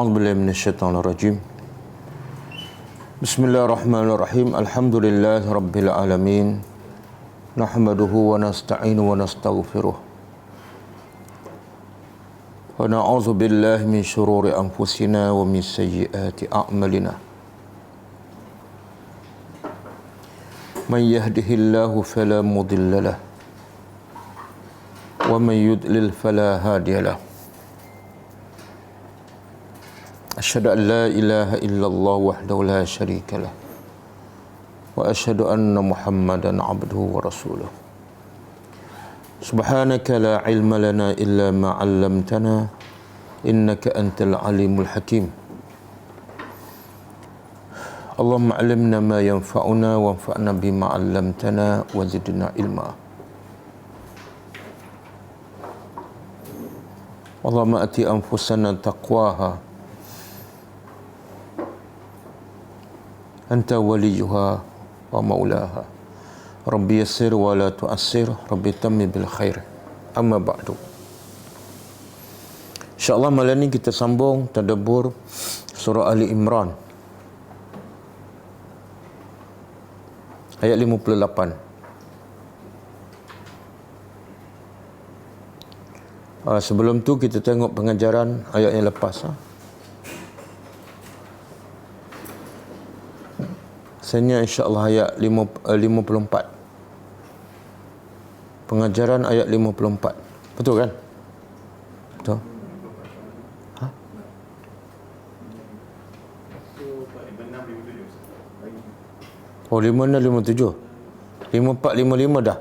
A'udzubillahi minasyaitonirrajim. Bismillahirrahmanirrahim. Alhamdulillahi rabbil alamin. Nahmaduhu wa nasta'inu wa nastaghfiruh. Wa na'udzu billahi min syururi anfusina wa min sayyiati a'malina. Man yahdihillahu fala mudilla lahu wa man yudlil fala hadiya lahu. Asyhadu an la ilaha illallah wahdahu la syarika lah wa asyhadu anna Muhammadan abduhu wa rasuluh. Subhanaka la ilma lana illa ma 'allamtana innaka antal alimul hakim. Allahumma 'allimna ma yanfa'una wanfa'na bima 'allamtana wa zidna ilma. Allahumma ati anfusana taqwaha Anta waliyuha wa maulaha. Rabbi yassir wa la tu'assir. Rabbi tammi bil khair. Amma ba'du. InsyaAllah malam ni kita sambung tadabbur surah Ali Imran. Ayat 58. Sebelum tu kita tengok pengajaran ayat yang lepas. Sebenarnya insyaAllah ayat 54. Pengajaran ayat 54. Betul kan? Betul? Ha? Oh, 56, 57. 54, 55 dah.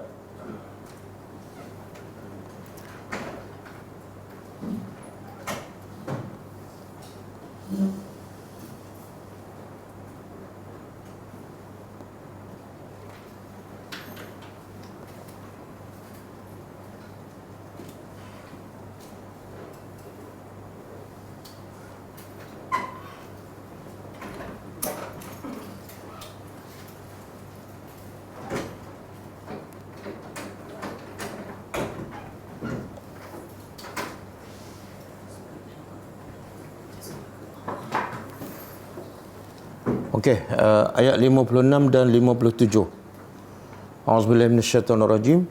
Okey, ayat 56 dan 57. A'udzubillahi minasyaitonirrajim.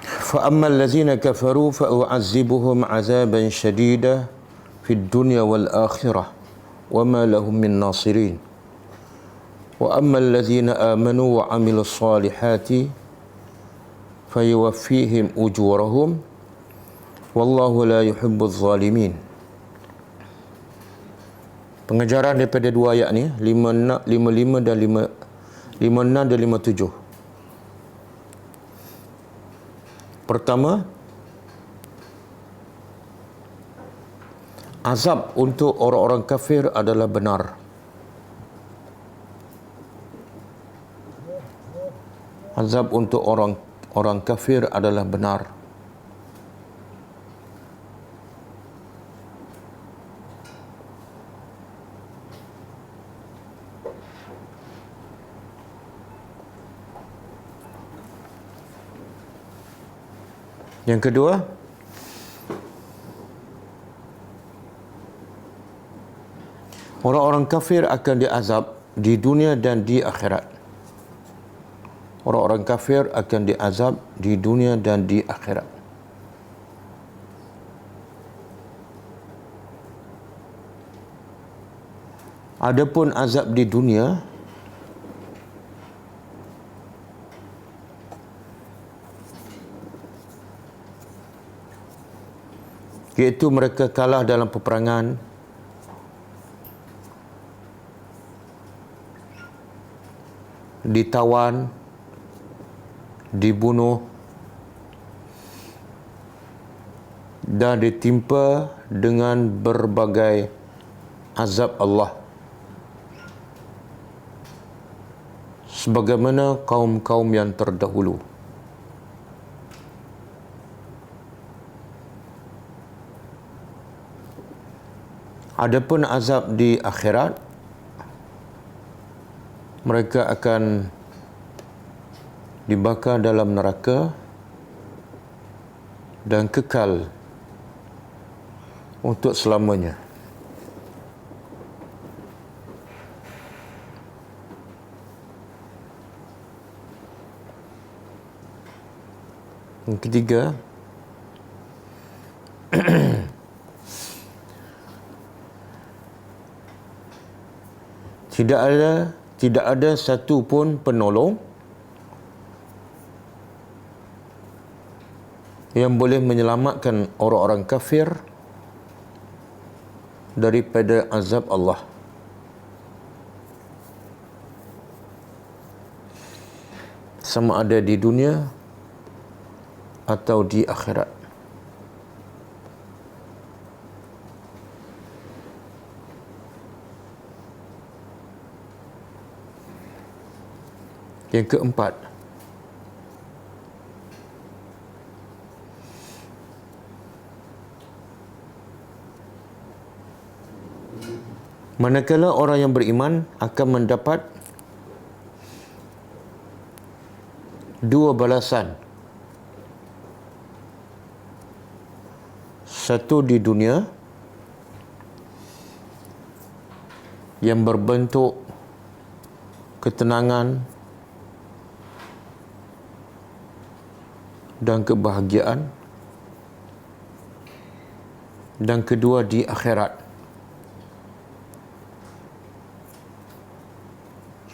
Fa ammal ladzina kafaru fa u'azzibuhum 'adzaban syadida fid dunya wal akhirah wa ma lahum min nasirin. Wa ammal ladzina amanu wa 'amilus solihati fayuwaffihim ujurahum wallahu la yuhibbuz zalimin. Pengajaran daripada dua ayat ni, 55 dan 56 dan 57. Pertama, azab untuk orang-orang kafir adalah benar. Azab untuk orang kafir adalah benar. Yang kedua, orang-orang kafir akan diazab di dunia dan di akhirat. Orang-orang kafir akan diazab di dunia dan di akhirat. Adapun azab di dunia, iaitu mereka kalah dalam peperangan, ditawan, dibunuh dan ditimpa dengan berbagai azab Allah, sebagaimana kaum-kaum yang terdahulu. Adapun azab di akhirat, mereka akan dibakar dalam neraka dan kekal untuk selamanya. Yang ketiga, tidak ada satu pun penolong yang boleh menyelamatkan orang-orang kafir daripada azab Allah. Sama ada di dunia atau di akhirat. Yang keempat, manakala orang yang beriman akan mendapat dua balasan. Satu di dunia yang berbentuk ketenangan dan kebahagiaan, dan kedua di akhirat,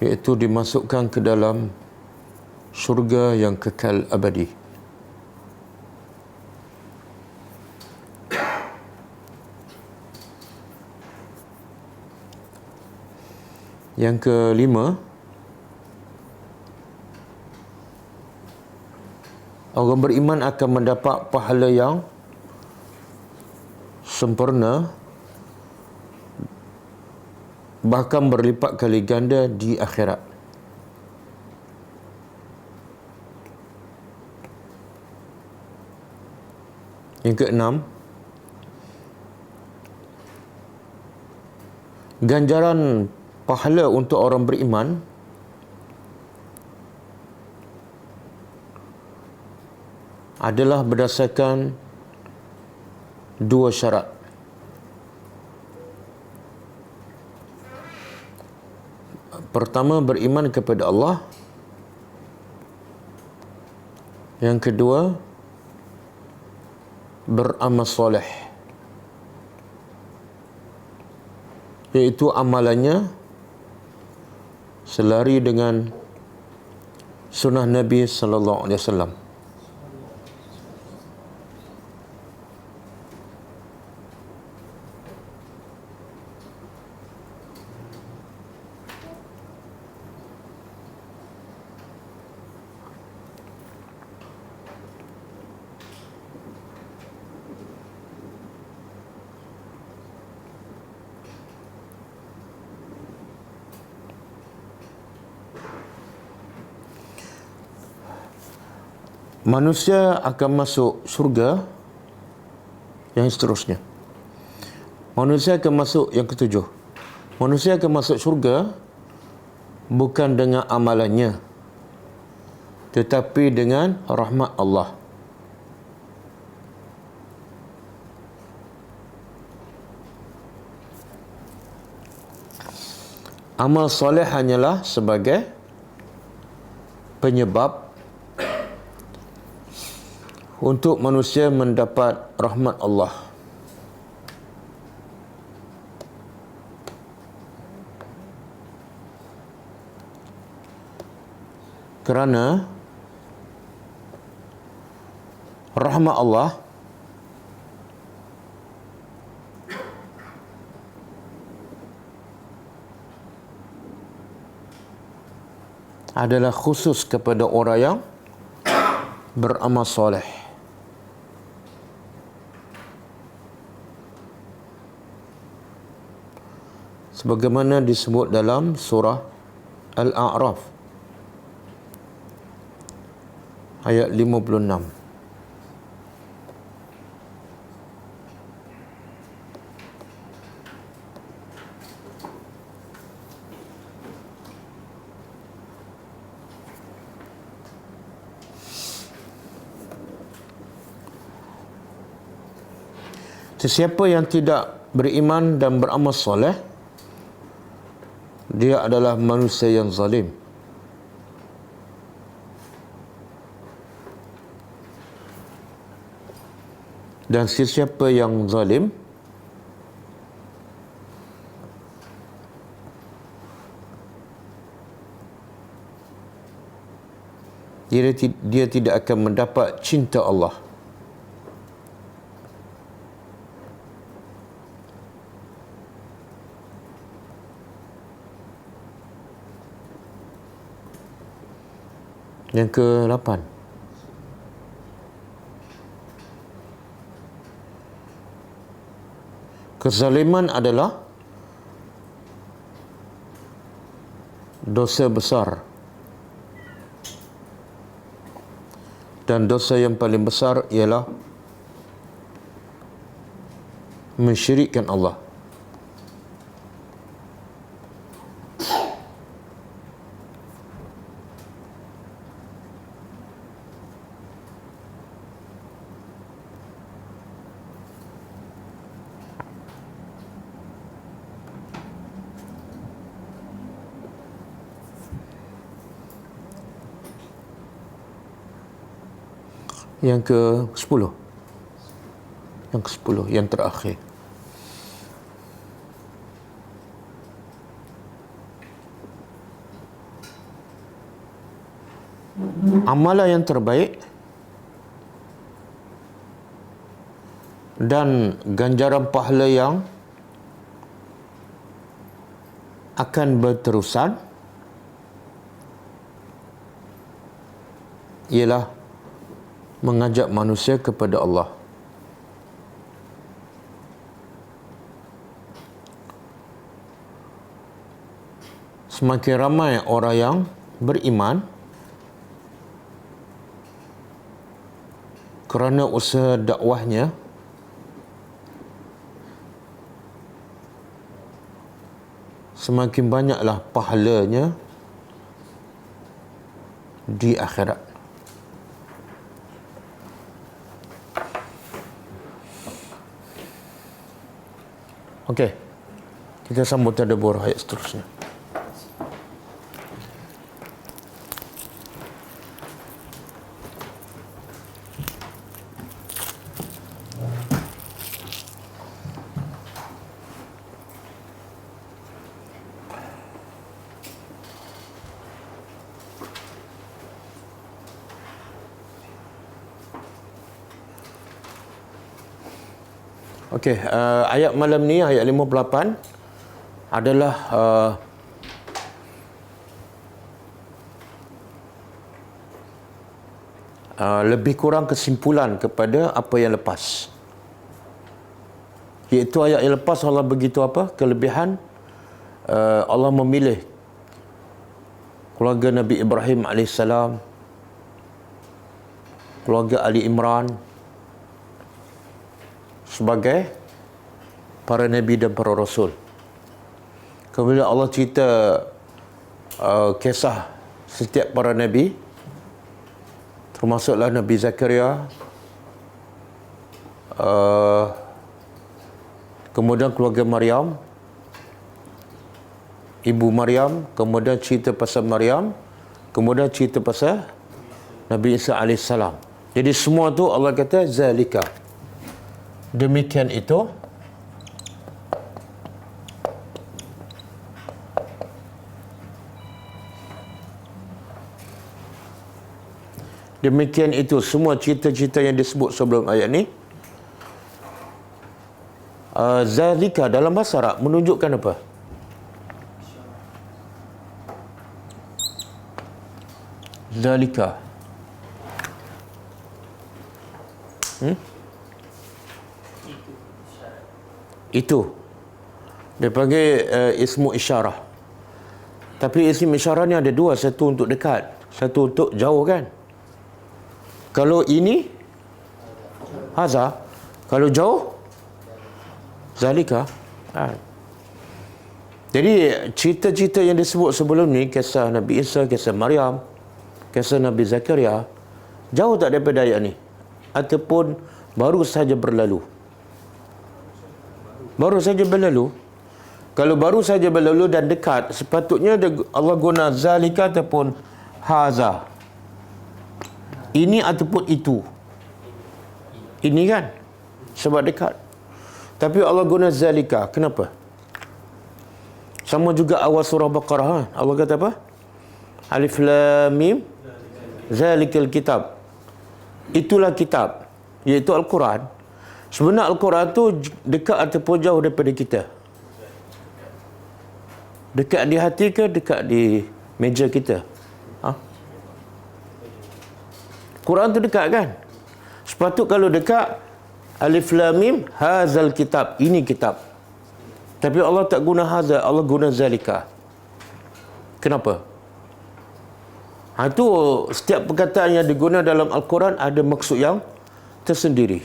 iaitu dimasukkan ke dalam syurga yang kekal abadi. Yang kelima, orang beriman akan mendapat pahala yang sempurna, bahkan berlipat kali ganda di akhirat. Yang keenam, ganjaran pahala untuk orang beriman adalah berdasarkan dua syarat. Pertama, beriman kepada Allah. Yang kedua, beramal soleh, iaitu amalannya selari dengan sunnah Nabi sallallahu alaihi wasallam. Manusia akan masuk surga yang seterusnya. Manusia akan masuk yang ketujuh. Manusia akan masuk surga bukan dengan amalannya, tetapi dengan rahmat Allah. Amal soleh hanyalah sebagai penyebab untuk manusia mendapat rahmat Allah. Kerana rahmat Allah adalah khusus kepada orang yang beramal soleh. Sebagaimana disebut dalam surah Al-A'raf ayat 56. Sesiapa yang tidak beriman dan beramal soleh, dia adalah manusia yang zalim. Dan sesiapa yang zalim, dia tidak akan mendapat cinta Allah. Yang ke-8, kezaliman adalah dosa besar. Dan dosa yang paling besar ialah mensyirikkan Allah. Yang ke-10, yang terakhir. Amalan yang terbaik dan ganjaran pahala yang akan berterusan ialah mengajak manusia kepada Allah. Semakin ramai orang yang beriman kerana usaha dakwahnya, semakin banyaklah pahalanya di akhirat. Okey, kita sambung tadabbur ayat seterusnya. Okey, ayat malam ni, ayat 58 adalah lebih kurang kesimpulan kepada apa yang lepas. Iaitu ayat yang lepas Allah begitu apa? Kelebihan Allah memilih keluarga Nabi Ibrahim AS, keluarga Ali Imran sebagai para Nabi dan para Rasul. Kemudian Allah cerita kisah setiap para Nabi, termasuklah Nabi Zakaria, kemudian keluarga Maryam, ibu Maryam, kemudian cerita pasal Maryam, kemudian cerita pasal Nabi Isa AS. Jadi semua tu Allah kata zalika, demikian itu, semua cerita-cerita yang disebut sebelum ayat ni. Zalika dalam bahasa Arab menunjukkan apa? Zalika itu dia panggil ismu isyarah. Tapi ismu isyarah ni ada dua, satu untuk dekat, satu untuk jauh kan. Kalau ini haza, kalau jauh zalika. Jadi cerita-cerita yang disebut sebelum ni, kisah Nabi Isa, kisah Maryam, kisah Nabi Zakaria, jauh tak daripada ayat ni, ataupun baru saja berlalu. Baru saja berlalu. Kalau baru saja berlalu dan dekat, sepatutnya Allah guna zalika ataupun haza. Ini ataupun itu. Ini kan? Sebab dekat. Tapi Allah guna zalika. Kenapa? Sama juga awal surah Baqarah. Allah kata apa? Alif Lam Mim zalikal kitab. Itulah kitab, iaitu Al-Quran. Sebenarnya Al-Quran tu dekat ataupun jauh daripada kita? Dekat di hati ke dekat di meja kita? Quran tu dekat kan? Sepatut kalau dekat, Alif Lam Mim hazal kitab, ini kitab. Tapi Allah tak guna hazal, Allah guna zalika. Kenapa? Itu setiap perkataan yang digunakan dalam Al-Quran ada maksud yang tersendiri.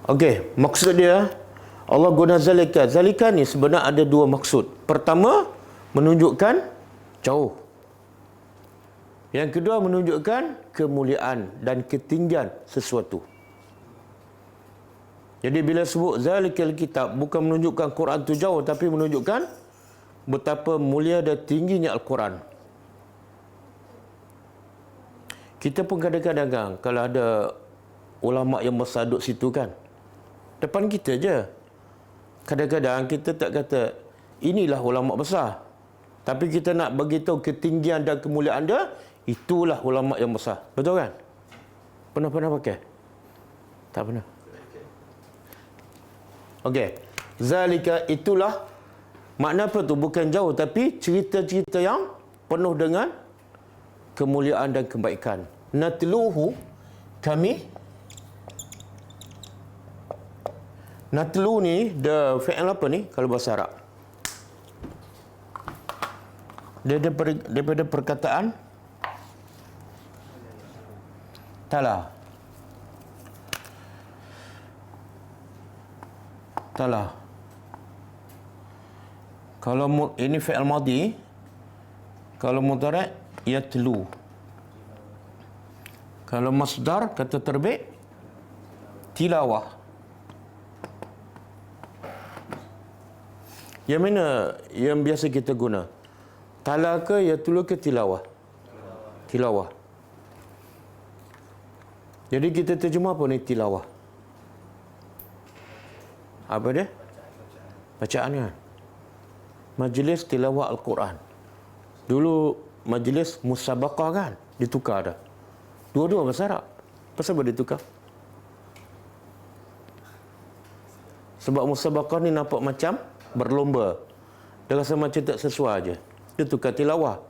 Okey, maksud dia Allah guna zalika. Zalika ni sebenarnya ada dua maksud. Pertama, menunjukkan jauh. Yang kedua, menunjukkan kemuliaan dan ketinggian sesuatu. Jadi bila sebut zalikal kitab, bukan menunjukkan Quran tu jauh, tapi menunjukkan betapa mulia dan tingginya Al-Quran. Kita pun kadang-kadang kan, kalau ada ulama yang besar duduk situ kan, depan kita je. Kadang-kadang kita tak kata, inilah ulama besar. Tapi kita nak bagi tahu ketinggian dan kemuliaan dia, itulah ulama yang besar. Betul kan? Pernah pakai? Tak pernah. Okey. Zalika, itulah. Makna apa tu? Bukan jauh, tapi cerita-cerita yang penuh dengan kemuliaan dan kebaikan. Natluhu, kami. Natlu ni, the fi'il apa ni? Kalau bahasa Arab. Dia daripada perkataan tala. Tala. Kalau ini fi'il madhi, kalau mudhari' yatlu. Kalau masdar kata terbit tilawah. Yang mana yang biasa kita guna? Tala ke yatlu ke tilawah? Tilawah. Jadi kita terjemah apa ni tilawah? Apa dia? Bacaannya. Majlis tilawah Al-Quran. Dulu majlis musabaqah kan? Ditukar dah. Dua-dua bahasa Arab. Pasal apa ditukar? Sebab musabaqah ni nampak macam berlomba. Dia rasa macam tak sesuai aje. Dia tukar tilawah.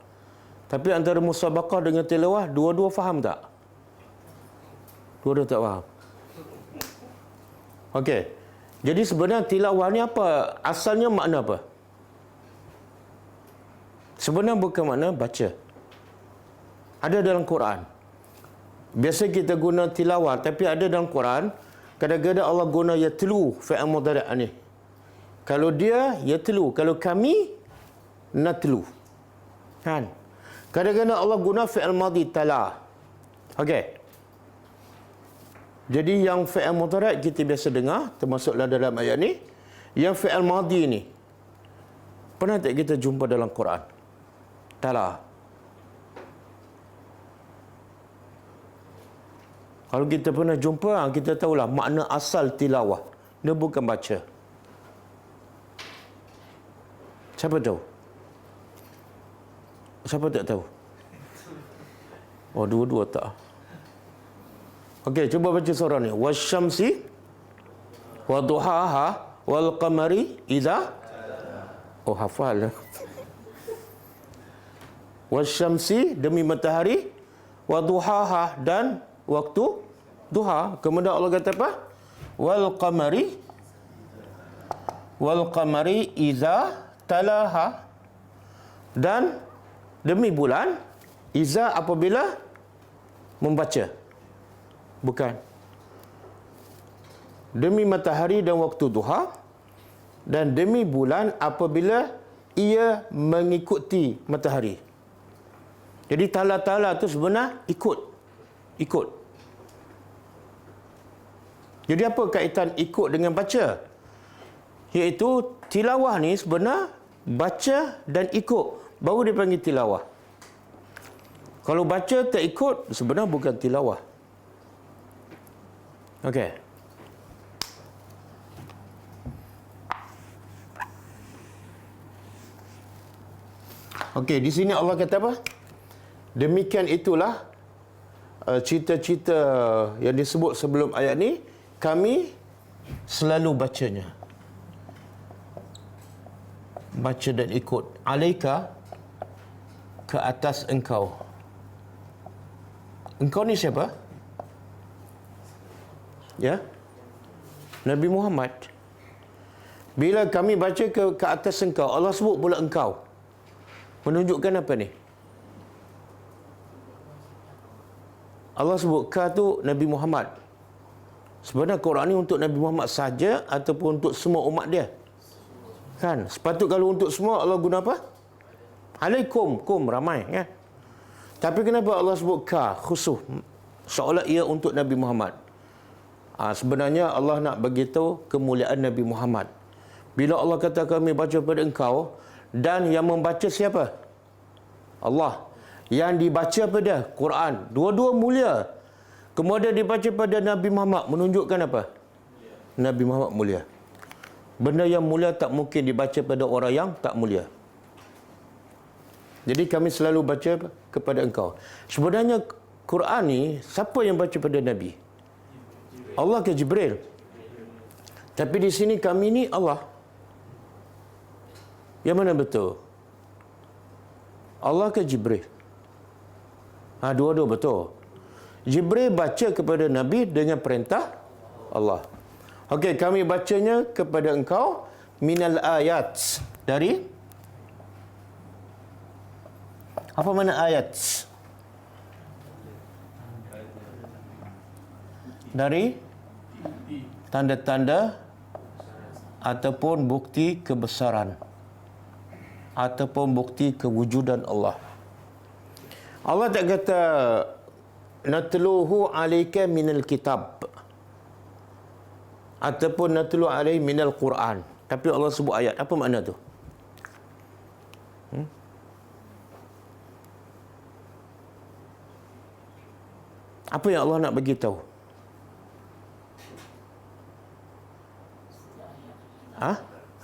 Tapi antara musabaqah dengan tilawah, dua-dua faham tak? Dua-dua tak faham. Okey. Jadi sebenarnya tilawah ni apa? Asalnya makna apa? Sebenarnya bukan makna baca. Ada dalam Quran. Biasa kita guna tilawah, tapi ada dalam Quran, kadang-kadang Allah guna yatlu, fi'il mudhari' ni. Kalau dia yatlu, kalau kami natlu. Kan? Kadang-kadang Allah guna fi'il madhi tala. Okey. Jadi yang fi'il mudhari' kita biasa dengar, termasuklah dalam ayat ni, yang fi'il madhi ni. Pernah tak kita jumpa dalam Quran? Tala. Kalau kita pernah jumpa, kita tahulah makna asal tilawah. Dia bukan baca. Siapa tahu? Siapa tak tahu? Oh, dua-dua tak. Okey, cuba baca surah ni. Wasyamsi wa duhaha wal qamari idza. Oh, hafal. Wasyamsi, demi matahari, wa duhaha, dan waktu duha. Kemudian Allah kata apa? Wal qamari iza talaha, dan demi bulan iza apabila membaca. Bukan. Demi matahari dan waktu duha, dan demi bulan apabila ia mengikuti matahari. Jadi tala-tala tu sebenarnya ikut. Jadi apa kaitan ikut dengan baca? Iaitu tilawah ni sebenarnya baca dan ikut, baru dipanggil tilawah. Kalau baca tak ikut, sebenarnya bukan tilawah. Okey. Okey, di sini Allah kata apa? Demikian itulah cita-cita yang disebut sebelum ayat ni, kami selalu bacanya. Baca dan ikut. Alaika, ke atas engkau. Engkau ni siapa? Ya? Nabi Muhammad. Bila kami baca ke atas engkau, Allah sebut pula engkau. Menunjukkan apa ni? Allah sebut ka tu Nabi Muhammad. Sebenarnya Quran ni untuk Nabi Muhammad saja ataupun untuk semua umat dia? Kan? Sepatut kalau untuk semua Allah guna apa? Alaikum, kum, ramai kan? Tapi kenapa Allah sebut ka, khusus? Seolah ia untuk Nabi Muhammad. Sebenarnya Allah nak beritahu kemuliaan Nabi Muhammad. Bila Allah kata kami baca pada engkau, dan yang membaca siapa? Allah. Yang dibaca pada Quran. Dua-dua mulia. Kemudian dibaca pada Nabi Muhammad, menunjukkan apa? Nabi Muhammad mulia. Benda yang mulia tak mungkin dibaca pada orang yang tak mulia. Jadi kami selalu baca kepada engkau. Sebenarnya Quran ni, siapa yang baca pada Nabi? Allah ke Jibril? Tapi di sini kami ni Allah. Yang mana betul? Allah ke Jibril? Dua-dua betul. Jibril baca kepada Nabi dengan perintah Allah. Okey, kami bacanya kepada engkau minal ayat. Dari apa mana ayat? Dari tanda-tanda ataupun bukti kebesaran ataupun bukti kewujudan Allah. Allah tak kata natluhu alayka minal kitab ataupun natlu alayhi minal Quran, tapi Allah sebut ayat. Apa makna tu? Apa yang Allah nak bagi tahu?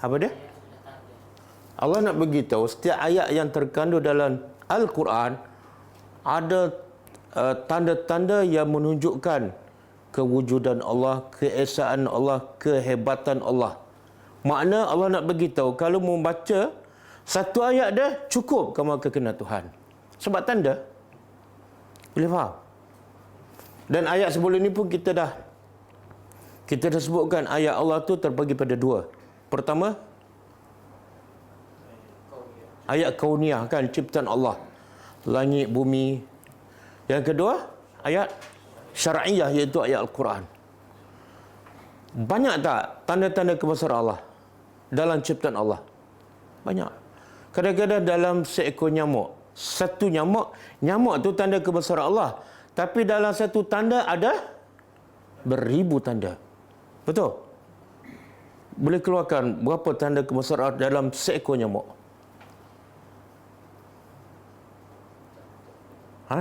Apa dia? Allah nak bagi tahu setiap ayat yang terkandung dalam Al-Quran ada tanda-tanda yang menunjukkan kewujudan Allah, keesaan Allah, kehebatan Allah. Makna Allah nak bagi tahu kalau membaca satu ayat dah cukup kamu akan kenal Tuhan. Sebab tanda. Boleh faham? Dan ayat sebelum ni pun kita dah sebutkan ayat Allah tu terbagi pada dua. Pertama, ayat kauniyah kan, ciptaan Allah, langit, bumi. Yang kedua, ayat syar'iyah, iaitu ayat Al-Quran. Banyak tak tanda-tanda kebesaran Allah dalam ciptaan Allah? Banyak. Kadang-kadang dalam seekor nyamuk, satu nyamuk tu tanda kebesaran Allah. Tapi dalam satu tanda ada beribu tanda. Betul? Boleh keluarkan berapa tanda kebesaran dalam seekor nyamuk?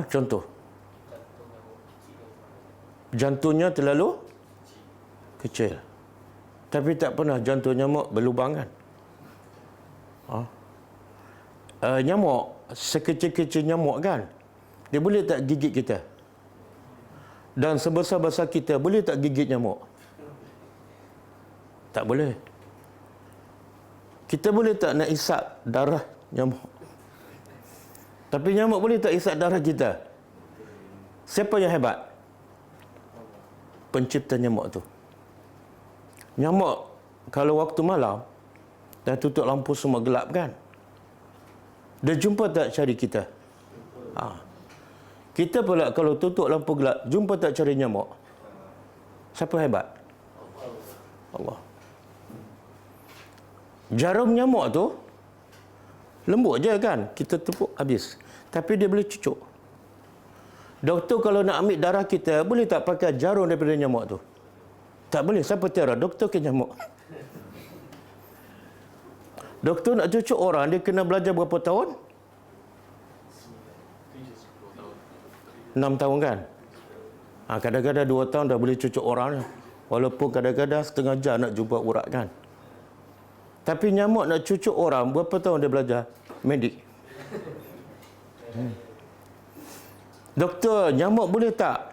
Contoh. Jantungnya terlalu kecil. Tapi tak pernah jantung nyamuk berlubang kan? Nyamuk, sekecil-kecil nyamuk kan, dia boleh tak gigit kita? Dan sebesar-besar kita, boleh tak gigit nyamuk? Tak boleh. Kita boleh tak nak isap darah nyamuk? Tapi nyamuk boleh tak isap darah kita? Siapa yang hebat? Pencipta nyamuk tu. Nyamuk kalau waktu malam dah tutup lampu semua gelap kan, dia jumpa tak cari kita? Kita pula kalau tutup lampu gelap, jumpa tak cari nyamuk? Siapa hebat? Allah. Jarum nyamuk tu lembut je kan, kita tepuk habis. Tapi dia boleh cucuk. Doktor kalau nak ambil darah kita, boleh tak pakai jarum daripada nyamuk tu? Tak boleh. Siapa tiara? Doktor ke nyamuk? Doktor nak cucuk orang, dia kena belajar berapa tahun? 6 tahun kan? Kadang-kadang 2 tahun dah boleh cucuk orang. Walaupun kadang-kadang setengah jam nak jumpa urat kan. Tapi nyamuk nak cucuk orang, berapa tahun dia belajar? Medik. Doktor, nyamuk boleh tak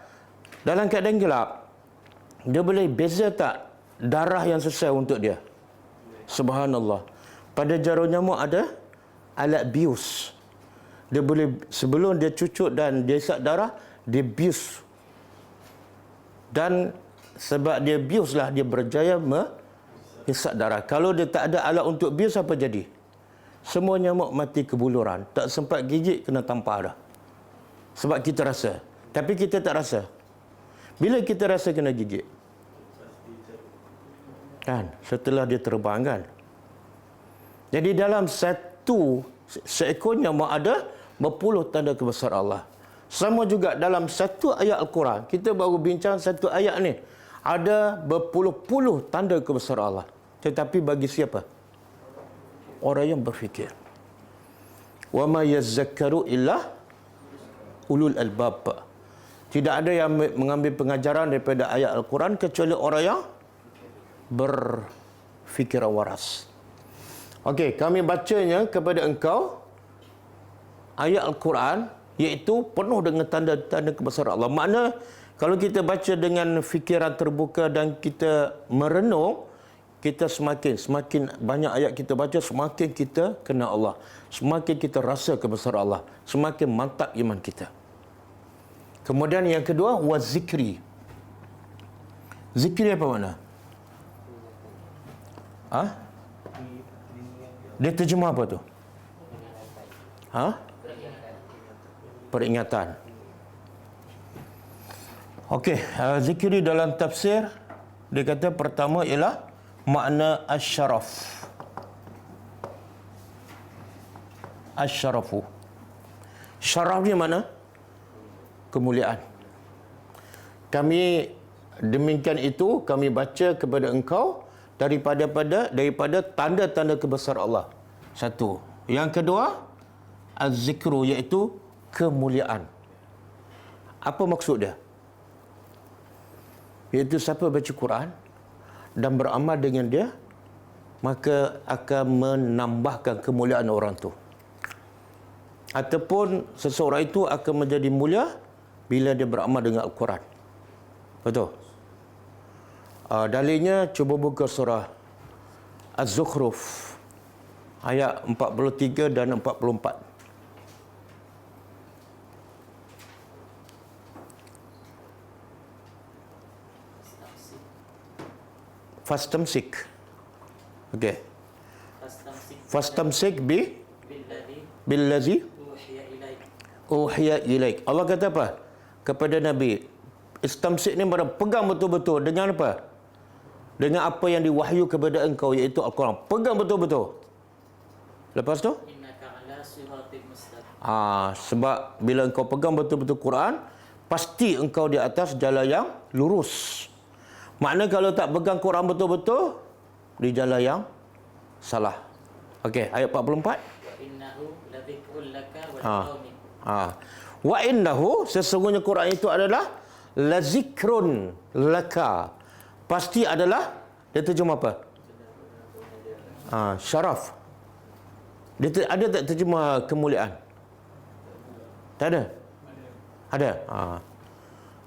dalam keadaan gelap, dia boleh beza tak darah yang sesuai untuk dia? Subhanallah. Pada jarum nyamuk ada alat bius. Dia boleh, sebelum dia cucuk dan dia isap darah, dia bius. Dan sebab dia bius lah, dia berjaya isap darah. Kalau dia tak ada alat untuk bius, apa jadi? Semua nyamuk mati kebuluran. Tak sempat gigit, kena tampar dah. Sebab kita rasa. Tapi kita tak rasa. Bila kita rasa kena gigit? Kan? Setelah dia terbang kan? Jadi dalam seekor nyamuk ada berpuluh tanda kebesaran Allah. Sama juga dalam satu ayat Al-Quran. Kita baru bincang satu ayat ni. Ada berpuluh-puluh tanda kebesaran Allah. Tetapi bagi siapa? Orang yang berfikir. Wa ma yazakkaru illa ulul albab. Tidak ada yang mengambil pengajaran daripada ayat Al-Quran kecuali orang yang berfikiran waras. Okey, kami bacanya kepada engkau ayat Al-Quran, iaitu penuh dengan tanda-tanda kebesaran Allah. Makna kalau kita baca dengan fikiran terbuka dan kita merenung, kita semakin banyak ayat kita baca, semakin kita kenal Allah, semakin kita rasa kebesaran Allah, semakin mantap iman kita. Kemudian yang kedua, wazikri. Zikri apa makna? Dia terjemah apa tu? Peringatan. Okey, zikri dalam tafsir dia kata pertama ialah makna asy-syaraf. Asy-syarafu. Syaraf ni mana? Kemuliaan. Kami demikian itu kami baca kepada engkau daripada tanda-tanda kebesaran Allah. Satu. Yang kedua, az-zikru, iaitu kemuliaan. Apa maksud dia? Iaitu siapa baca Quran dan beramal dengan dia, maka akan menambahkan kemuliaan orang tu. Ataupun seseorang itu akan menjadi mulia bila dia beramal dengan Al-Quran. Betul? Dalilnya cuba buka surah Az-Zukhruf ayat 43 dan 44. Fastamsik. Okey. Fastamsik billazi uhiya ilaik. Allah kata apa kepada Nabi? Istamsik ni pegang betul-betul dengan apa? Dengan apa yang diwahyu kepada engkau, iaitu Al-Quran. Pegang betul-betul. Lepas tu? Sebab bila engkau pegang betul-betul Quran, pasti engkau di atas jalan yang lurus. Makna kalau tak pegang Quran betul-betul, di jalan yang salah. Okey, ayat 44. Wa innahu, sesungguhnya Quran itu adalah lazikrun laka. Pasti adalah, dia terjemah apa? Syaraf. Dia ada tak terjemah kemuliaan? Tak ada? Ada.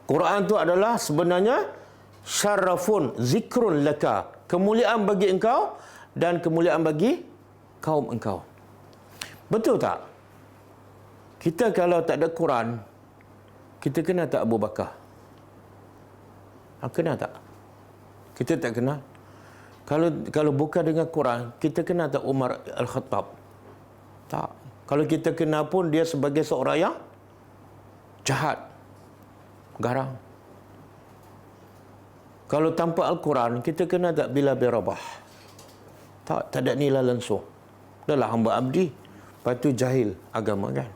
Quran tu adalah sebenarnya syarafun zikrun laka, kemuliaan bagi engkau dan kemuliaan bagi kaum engkau. Betul tak? Kita kalau tak ada Quran, kita kenal tak Abu Bakar? Kenal tak? Kita tak kenal. Kalau bukan dengan Quran, kita kenal tak Umar Al-Khattab? Tak. Kalau kita kenal pun dia sebagai seorang yang jahat, garang. Kalau tanpa Al-Quran, kita kenal tak Bilal bin Rabah? Tak ada nilai langsung. Adalah hamba abdi, lepas tu jahil agama kan.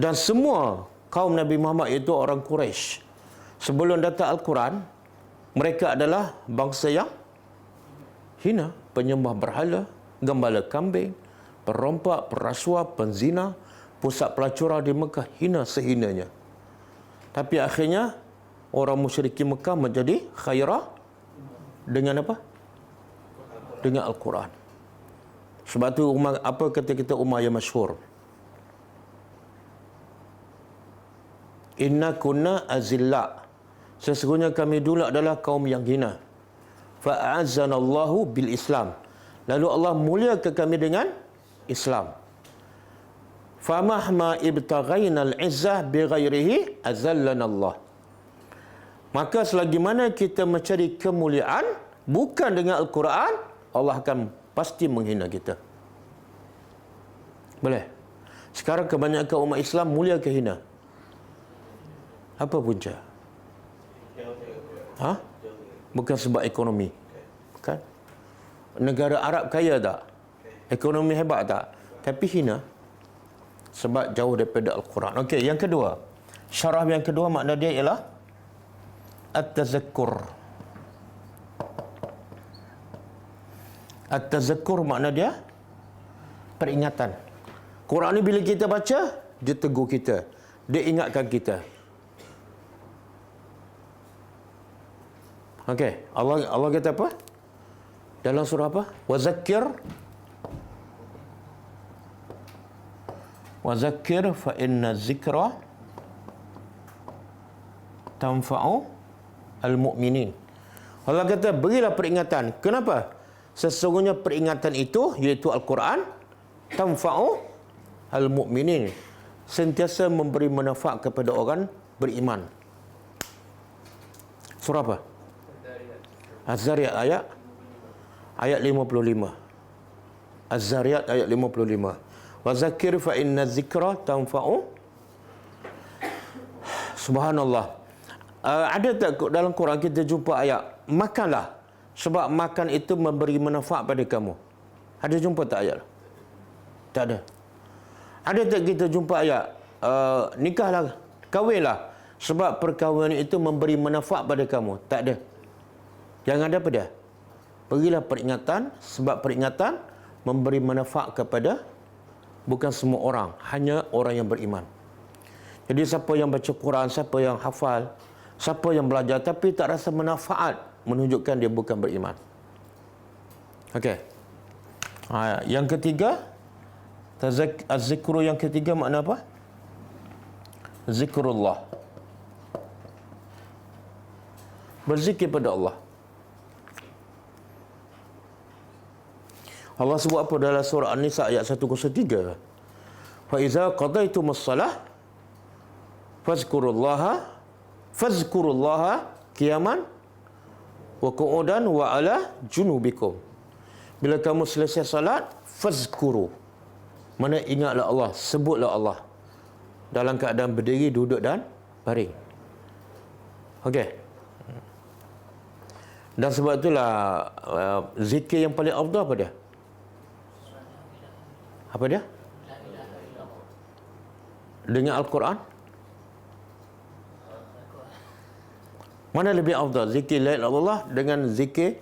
Dan semua kaum Nabi Muhammad itu orang Quraisy. Sebelum datang Al-Quran, mereka adalah bangsa yang hina, penyembah berhala, gembala kambing, perompak, perasuah, penzina, pusat pelacuran di Mekah, hina sehinanya. Tapi akhirnya orang musyrikin Mekah menjadi khairah dengan apa? Dengan Al-Quran. Sebab tu apa kata kita Umar yang masyhur? Inna kunna azilla. Sesungguhnya kami dulu adalah kaum yang hina. Fa'azzanallahu bil Islam. Lalu Allah muliakan kami dengan Islam. Famahma ibtaghaina al-izzah bighairihi azallana Allah. Maka selagi mana kita mencari kemuliaan bukan dengan Al-Quran, Allah akan pasti menghina kita. Boleh? Sekarang kebanyakan umat Islam mulia ke hina? Apa punca? Bukan sebab ekonomi. Bukan. Negara Arab kaya tak? Ekonomi hebat tak? Tapi hina. Sebab jauh daripada Al-Quran. Okey, yang kedua. Syarah yang kedua makna dia ialah At-Tazakkur. At-Tazakkur makna dia peringatan. Quran ni bila kita baca, dia tegur kita. Dia ingatkan kita. Okey, Allah kata apa? Dalam surah apa? Wazakir fa inna zikra tanfa'u al-mu'minin. Allah kata berilah peringatan. Kenapa? Sesungguhnya peringatan itu iaitu Al-Quran tanfa'u al-mu'minin, sentiasa memberi manfaat kepada orang beriman. Surah apa? Az-Zariyat ayat 55. Az-Zariyat ayat 55. Wa zakir fa inna zikra tanfa'u. Subhanallah. Ada tak dalam Quran kita jumpa ayat makanlah sebab makan itu memberi manfaat pada kamu? Ada jumpa tak ayat? Tak ada. Ada tak kita jumpa ayat nikahlah, kahwinlah sebab perkahwinan itu memberi manfaat pada kamu? Tak ada. Yang ada apa dia? Berilah peringatan sebab peringatan memberi manfaat kepada bukan semua orang, hanya orang yang beriman. Jadi siapa yang baca Quran, siapa yang hafal, siapa yang belajar tapi tak rasa manfaat, menunjukkan dia bukan beriman. Okey. Yang ketiga, az-zikru yang ketiga makna apa? Zikrullah. Berzikir pada Allah. Allah sebut apa dalam surah An-Nisa ayat 103? Fa iza qadaytumus salah fazkurullaha qiyaman wa qu'udan wa ala junubikum. Bila kamu selesai salat, fazkuru. Mana ingatlah Allah, sebutlah Allah dalam keadaan berdiri, duduk dan baring. Okey. Dan sebab itulah zikir yang paling afdal apa dia? Apa dia? Dengan Al-Quran? Mana lebih afdal? Zikir la ilaha illallah dengan zikir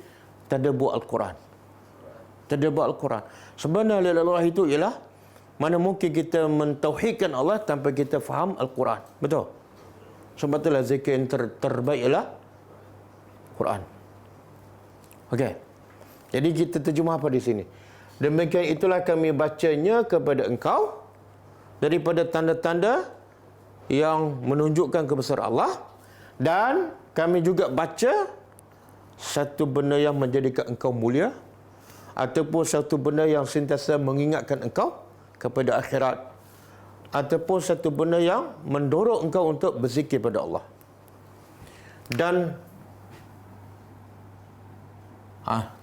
tadabbur Al-Quran. Tadabbur Al-Quran. Sebenarnya la ilaha illallah itu ialah mana mungkin kita mentauhidkan Allah tanpa kita faham Al-Quran. Betul? Sebab itulah zikir yang terbaik ialah Quran. Okey. Jadi kita terjemah apa di sini? Demikian itulah kami bacanya kepada engkau daripada tanda-tanda yang menunjukkan kebesaran Allah, dan kami juga baca satu benda yang menjadikan engkau mulia ataupun satu benda yang sentiasa mengingatkan engkau kepada akhirat ataupun satu benda yang mendorong engkau untuk berzikir pada Allah. Dan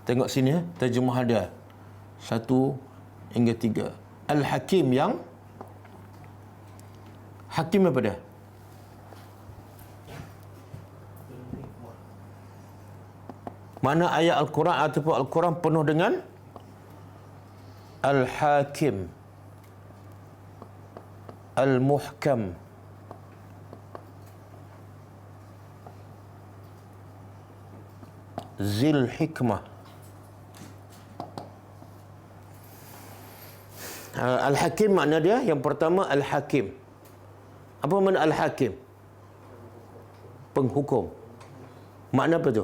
tengok sini terjemah dia 1 hingga 3. Al-Hakim yang Hakim apa dia? Mana ayat Al-Quran ataupun Al-Quran penuh dengan Al-Hakim, Al-Muhkam, Zil Hikmah. Al-Hakim makna dia yang pertama Al-Hakim. Apa makna Al-Hakim? Penghukum. Makna apa tu?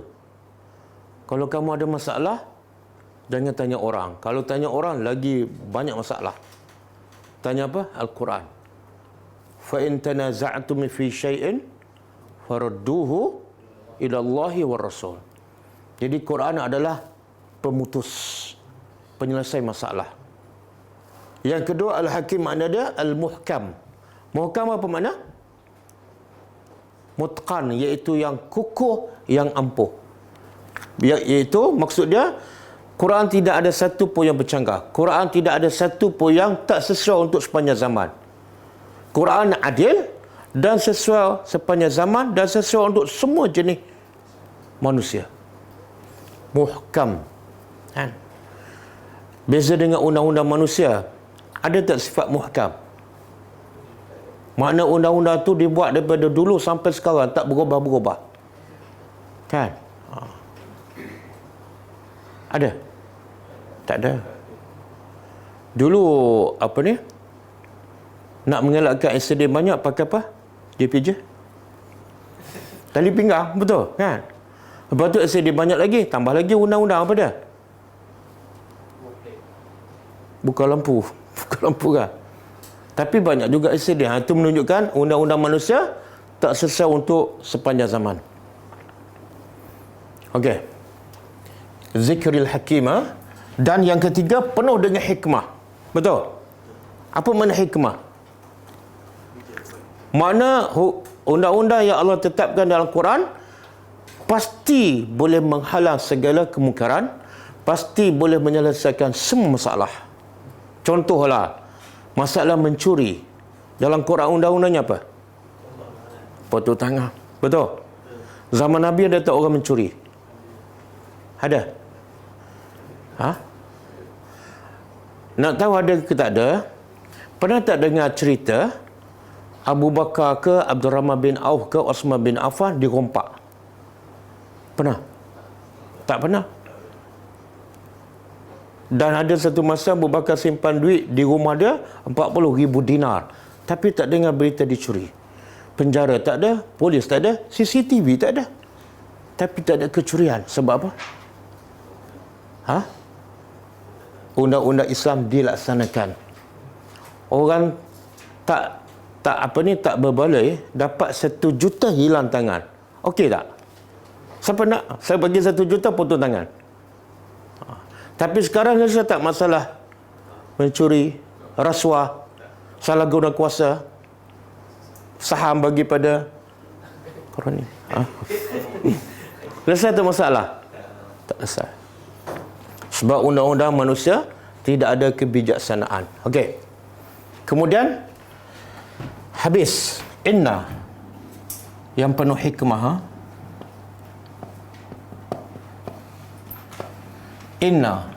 Kalau kamu ada masalah, jangan tanya orang. Kalau tanya orang, lagi banyak masalah. Tanya apa? Al-Quran. Fa in tanaza'tum fi syai'in farudduhu ila Allahi war Rasul. Jadi Quran adalah pemutus, penyelesai masalah. Yang kedua, Al-Hakim makna dia Al-Muhkam. Muhkam apa makna? Mutqan, iaitu yang kukuh, yang ampuh. Iaitu maksud dia, Quran tidak ada satu pun yang bercanggah. Quran tidak ada satu pun yang tak sesuai untuk sepanjang zaman. Quran adil dan sesuai sepanjang zaman dan sesuai untuk semua jenis manusia. Muhkam. Kan? Beza dengan undang-undang manusia, ada tak sifat muhkam? Makna undang-undang tu dibuat daripada dulu sampai sekarang, tak berubah-berubah. Kan? Ada? Tak ada. Dulu apa ni? Nak mengelakkan aksiden banyak pakai apa? JPJ. Tali pinggang, betul kan? Lepas tu aksiden banyak lagi, tambah lagi undang-undang apa dia? Buka lampu. Buka lampu kan? Tapi banyak juga aksiden. Itu menunjukkan undang-undang manusia tak sesuai untuk sepanjang zaman. Okey. Zikril hakimah. Dan yang ketiga, penuh dengan hikmah. Betul? Apa makna hikmah? Makna undang-undang yang Allah tetapkan dalam Quran pasti boleh menghalang segala kemungkaran, pasti boleh menyelesaikan semua masalah. Contohlah, masalah mencuri. Dalam Quran undang-undangnya apa? Potong tangan. Betul? Zaman Nabi ada tak orang mencuri? Ada? Ha? Nak tahu ada ke tak ada? Pernah tak dengar cerita Abu Bakar ke Abdurrahman bin Auf ke Osman bin Affan dirompak? Pernah? Tak pernah. Dan ada satu masa Abu Bakar simpan duit di rumah dia 40,000 dinar. Tapi tak dengar berita dicuri. Penjara tak ada, polis tak ada, CCTV tak ada. Tapi tak ada kecurian. Sebab apa? Ha? Undang-undang Islam dilaksanakan. Orang tak berbaloi dapat 1 juta hilang tangan. Okey tak? Siapa nak? Saya bagi 1 juta potong tangan. Tapi sekarang saya tak masalah mencuri, rasuah, salah guna kuasa, saham bagi pada korang ni. Selesai tak masalah? Tak selesai. Sebab undang-undang manusia tidak ada kebijaksanaan. Okey. Kemudian habis inna yang penuh hikmah. Inna,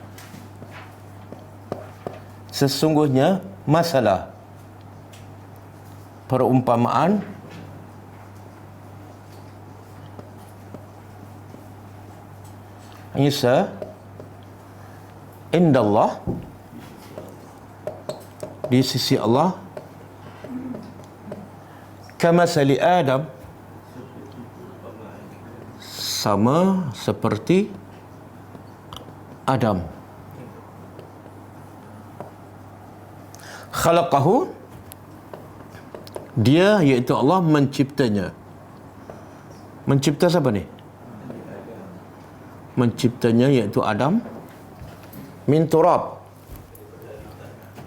sesungguhnya masalah perumpamaan Isa indallah, di sisi Allah, kamasali Adam, sama seperti Adam. Khalaqahu, dia iaitu Allah menciptanya. Mencipta siapa ni? Menciptanya iaitu Adam. Min turab,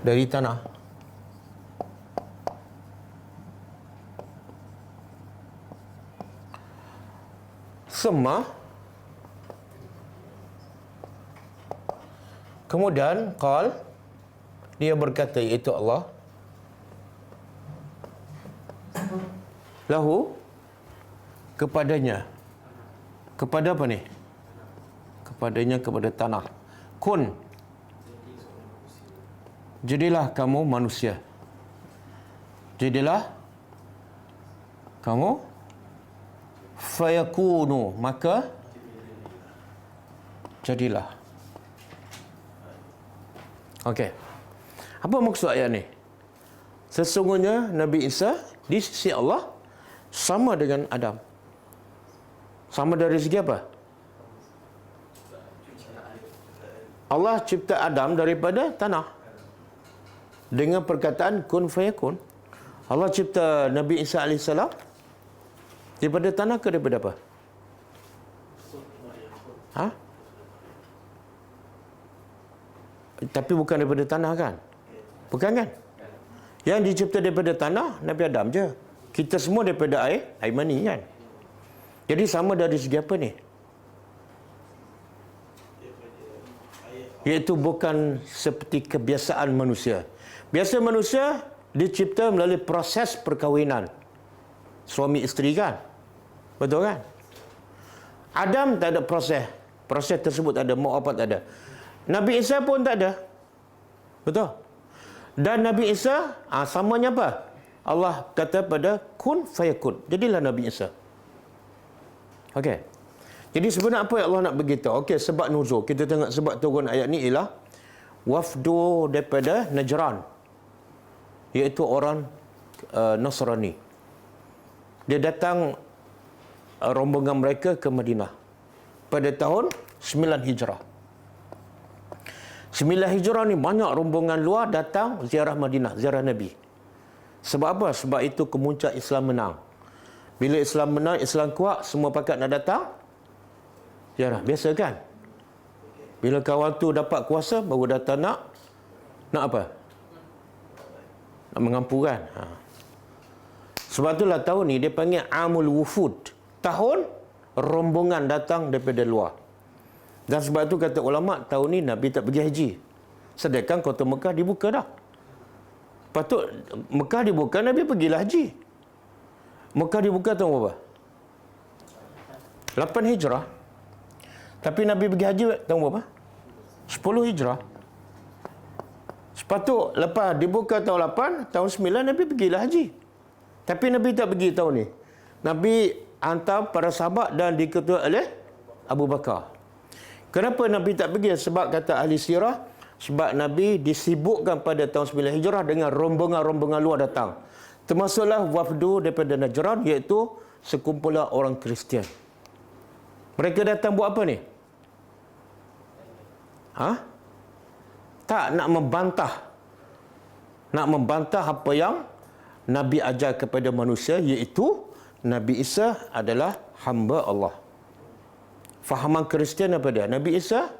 dari tanah. Semua. Kemudian qal, dia berkata iaitu Allah, lahu, kepadanya. Kepada apa ni? Kepadanya, kepada tanah. Kun, jadilah kamu manusia. Jadilah kamu. Fayakunu, maka jadilah. Okey. Apa maksud ayat ni? Sesungguhnya Nabi Isa di sisi Allah sama dengan Adam. Sama dari segi apa? Allah cipta Adam daripada tanah dengan perkataan kun fayakun. Allah cipta Nabi Isa AS daripada tanah ke daripada apa? Ha? Tapi bukan daripada tanah kan? Bukan kan? Yang dicipta daripada tanah Nabi Adam je. Kita semua daripada air mani kan? Jadi sama dari segi apa ni? Iaitu bukan seperti kebiasaan manusia. Biasa manusia dicipta melalui proses perkahwinan suami isteri kan? Betul kan? Adam tak ada proses. Proses tersebut ada, mau apa tak ada. Nabi Isa pun tak ada. Betul? Dan Nabi Isa samanya apa? Allah kata pada kun fayakun. Jadilah Nabi Isa. Okey. Jadi sebenarnya apa yang Allah nak beritahu? Okey, sebab nuzul. Kita tengok sebab turun ayat ni ialah wafdu daripada Najran, iaitu orang Nasrani. Dia datang rombongan mereka ke Madinah pada tahun 9 Hijrah. 9 Hijrah ni banyak rombongan luar datang ziarah Madinah, ziarah Nabi. Sebab apa? Sebab itu kemuncak Islam menang. Bila Islam menang, Islam kuat, semua pakat nak datang ziarah. Biasa kan? Bila kawan tu dapat kuasa, baru datang nak apa? Nak mengampu kan? Sebab itulah tahun ni dia panggil Amul Wufud. Tahun rombongan datang daripada luar. Dan sebab itu kata ulama, tahun ni Nabi tak pergi haji. Sedangkan kota Mekah dibuka dah. Patut Mekah dibuka, Nabi pergilah haji. Mekah dibuka tahun berapa? 8 Hijrah. Tapi Nabi pergi haji tahun berapa? 10 Hijrah. Sepatut lepas dibuka tahun 8, tahun 9 Nabi pergilah haji. Tapi Nabi tak pergi tahun ni. Nabi hantar para sahabat dan diketuai oleh Abu Bakar. Kenapa Nabi tak pergi? Sebab kata ahli sirah, sebab Nabi disibukkan pada tahun 9 Hijrah dengan rombongan-rombongan luar datang. Termasuklah wafdu daripada Najran, iaitu sekumpulan orang Kristian. Mereka datang buat apa ni? Tak nak membantah. Nak membantah apa yang Nabi ajar kepada manusia, iaitu Nabi Isa adalah hamba Allah. Fahaman Kristian apa dia? Nabi Isa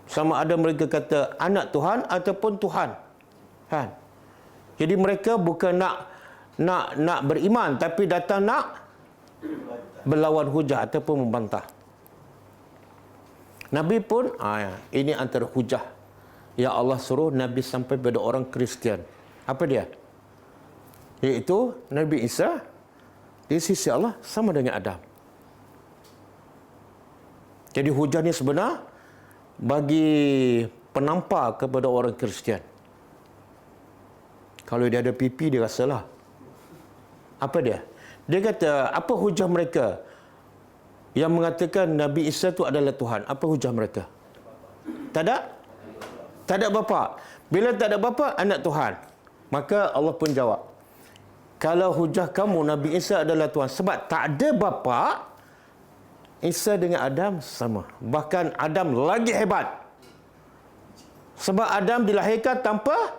sama ada mereka kata anak Tuhan ataupun Tuhan. Kan? Jadi mereka bukan nak beriman, tapi datang nak berlawan hujah ataupun membantah. Nabi pun ini antara hujah yang Allah suruh Nabi sampai pada orang Kristian. Apa dia? Iaitu Nabi Isa di sisi Allah sama dengan Adam. Jadi hujah ni sebenar bagi penampar kepada orang Kristian. Kalau dia ada pipi, dia rasalah. Apa dia? Dia kata, apa hujah mereka yang mengatakan Nabi Isa tu adalah Tuhan? Apa hujah mereka? Tak ada? Tak ada bapa. Bila tak ada bapa, anak Tuhan. Maka Allah pun jawab, kalau hujah kamu Nabi Isa adalah Tuhan sebab tak ada bapa, Isa dengan Adam sama. Bahkan Adam lagi hebat. Sebab Adam dilahirkan tanpa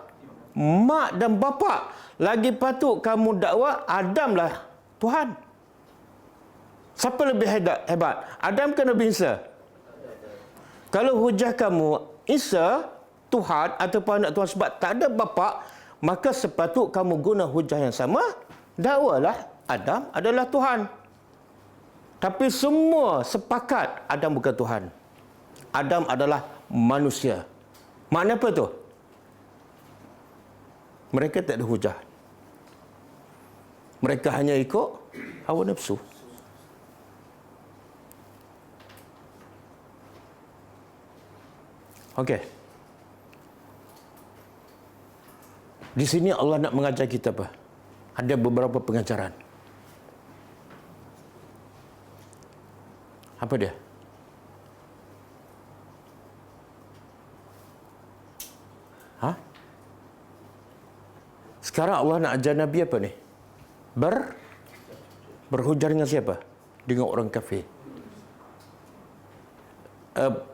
mak dan bapa. Lagi patut kamu dakwa Adamlah Tuhan. Siapa lebih hebat? Adam ke Nabi Isa? Kalau hujah kamu Isa Tuhan ataupun anak Tuhan sebab tak ada bapa, maka sepatut kamu guna hujah yang sama, dakwalah Adam adalah Tuhan. Tapi semua sepakat Adam bukan Tuhan. Adam adalah manusia. Makna apa tu? Mereka tak ada hujah. Mereka hanya ikut hawa nafsu. Okey. Di sini Allah nak mengajar kita apa? Ada beberapa pengajaran. Apa dia? Sekarang Allah nak ajar Nabi apa ni? Berhujah dengan siapa? dengan orang kafir.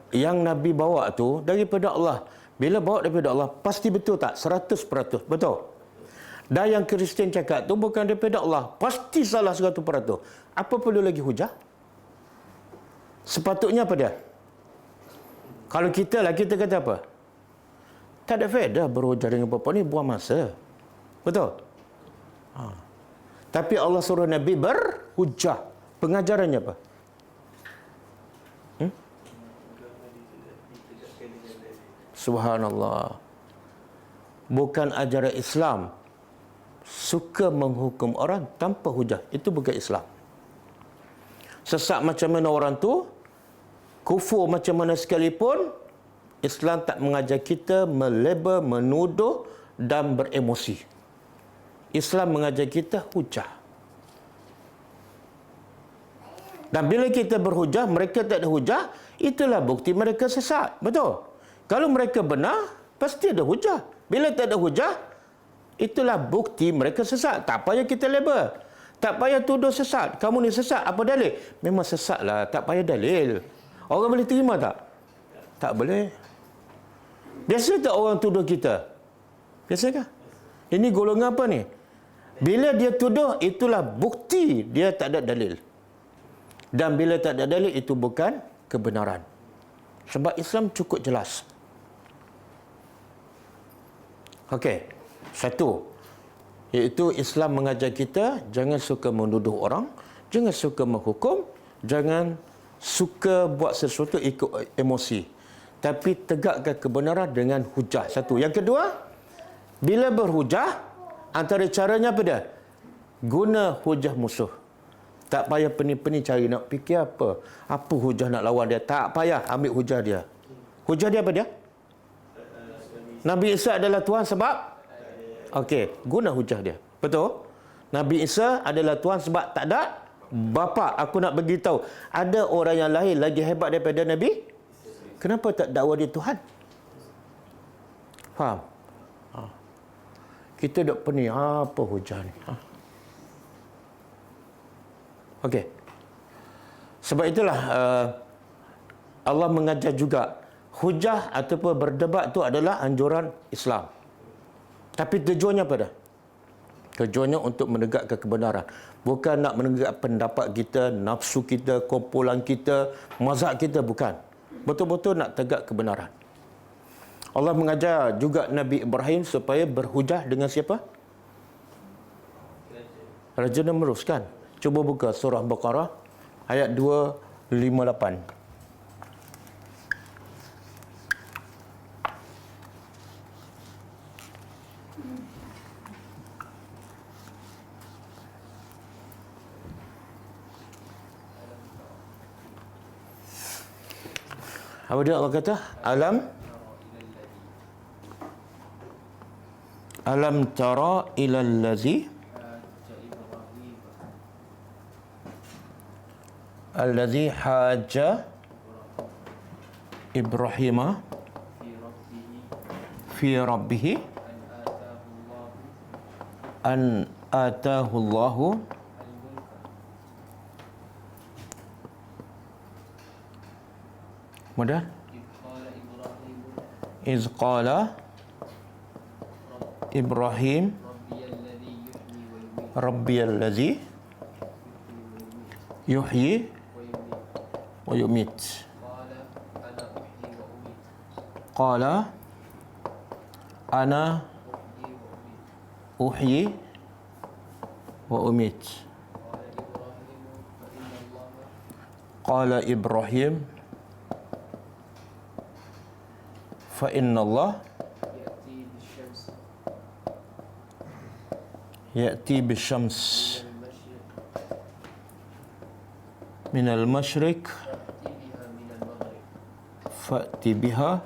Yang Nabi bawa tu daripada Allah. Bila bawa daripada Allah, pasti betul tak? 100% betul. Dan yang Kristian cakap tu bukan daripada Allah, pasti salah 100%. Apa perlu lagi hujah? Sepatutnya apa dia? Kalau kita kata apa? Tak ada faedah berhujah dengan apa ni, buang masa. Betul? Tapi Allah suruh Nabi berhujah. Pengajarannya apa? Subhanallah. Bukan ajaran Islam suka menghukum orang tanpa hujah. Itu bukan Islam. Sesat macam mana orang tu, kufur macam mana sekalipun, Islam tak mengajar kita melabel, menuduh dan beremosi. Islam mengajar kita hujah. Dan bila kita berhujah, mereka tak ada hujah, itulah bukti mereka sesat. Betul? Kalau mereka benar, pasti ada hujah. Bila tak ada hujah, itulah bukti mereka sesat. Tak payah kita label. Tak payah tuduh sesat. Kamu ni sesat. Apa dalil? Memang sesat lah. Tak payah dalil. Orang boleh terima tak? Tak boleh. Biasa tak orang tuduh kita? Biasakah? Ini golongan apa ni? Bila dia tuduh, itulah bukti dia tak ada dalil. Dan bila tak ada dalil, itu bukan kebenaran. Sebab Islam cukup jelas. Okey. Satu, iaitu Islam mengajar kita jangan suka menuduh orang, jangan suka menghukum, jangan suka buat sesuatu ikut emosi. Tapi tegakkan kebenaran dengan hujah. Satu. Yang kedua, bila berhujah, antara caranya apa dia? Guna hujah musuh. Tak payah pening-pening cari nak fikir apa. Apa hujah nak lawan dia. Tak payah ambil hujah dia. Hujah dia apa dia? Nabi Isa adalah Tuhan sebab? Okey, guna hujah dia. Betul? Nabi Isa adalah Tuhan sebab tak ada bapa. Aku nak beritahu, ada orang yang lahir lagi hebat daripada Nabi. Kenapa tak dakwa dia Tuhan? Faham? Kita duk pening, apa hujah ni? Okey. Sebab itulah Allah mengajar juga hujah ataupun berdebat tu adalah anjuran Islam. Tapi tujuannya apa dah? Tujuannya untuk menegakkan kebenaran. Bukan nak menegakkan pendapat kita, nafsu kita, kumpulan kita, mazhab kita, bukan. Betul-betul nak tegak kebenaran. Allah mengajar juga Nabi Ibrahim supaya berhujah dengan siapa? Raja Namrus kan? Cuba buka surah Baqarah ayat 258. Apa dia Allah kata? Alam tara ila allazi haja Ibrahim fi rabbih an atahu Allahu mudah iz qala Ibrahim Rabbiyalladzi yuhyi wa yumit. Qala ana uhyi wa umit. Qala Ibrahim fa inna Allah ya'ti bisyams min al-masyriq fa'ti biha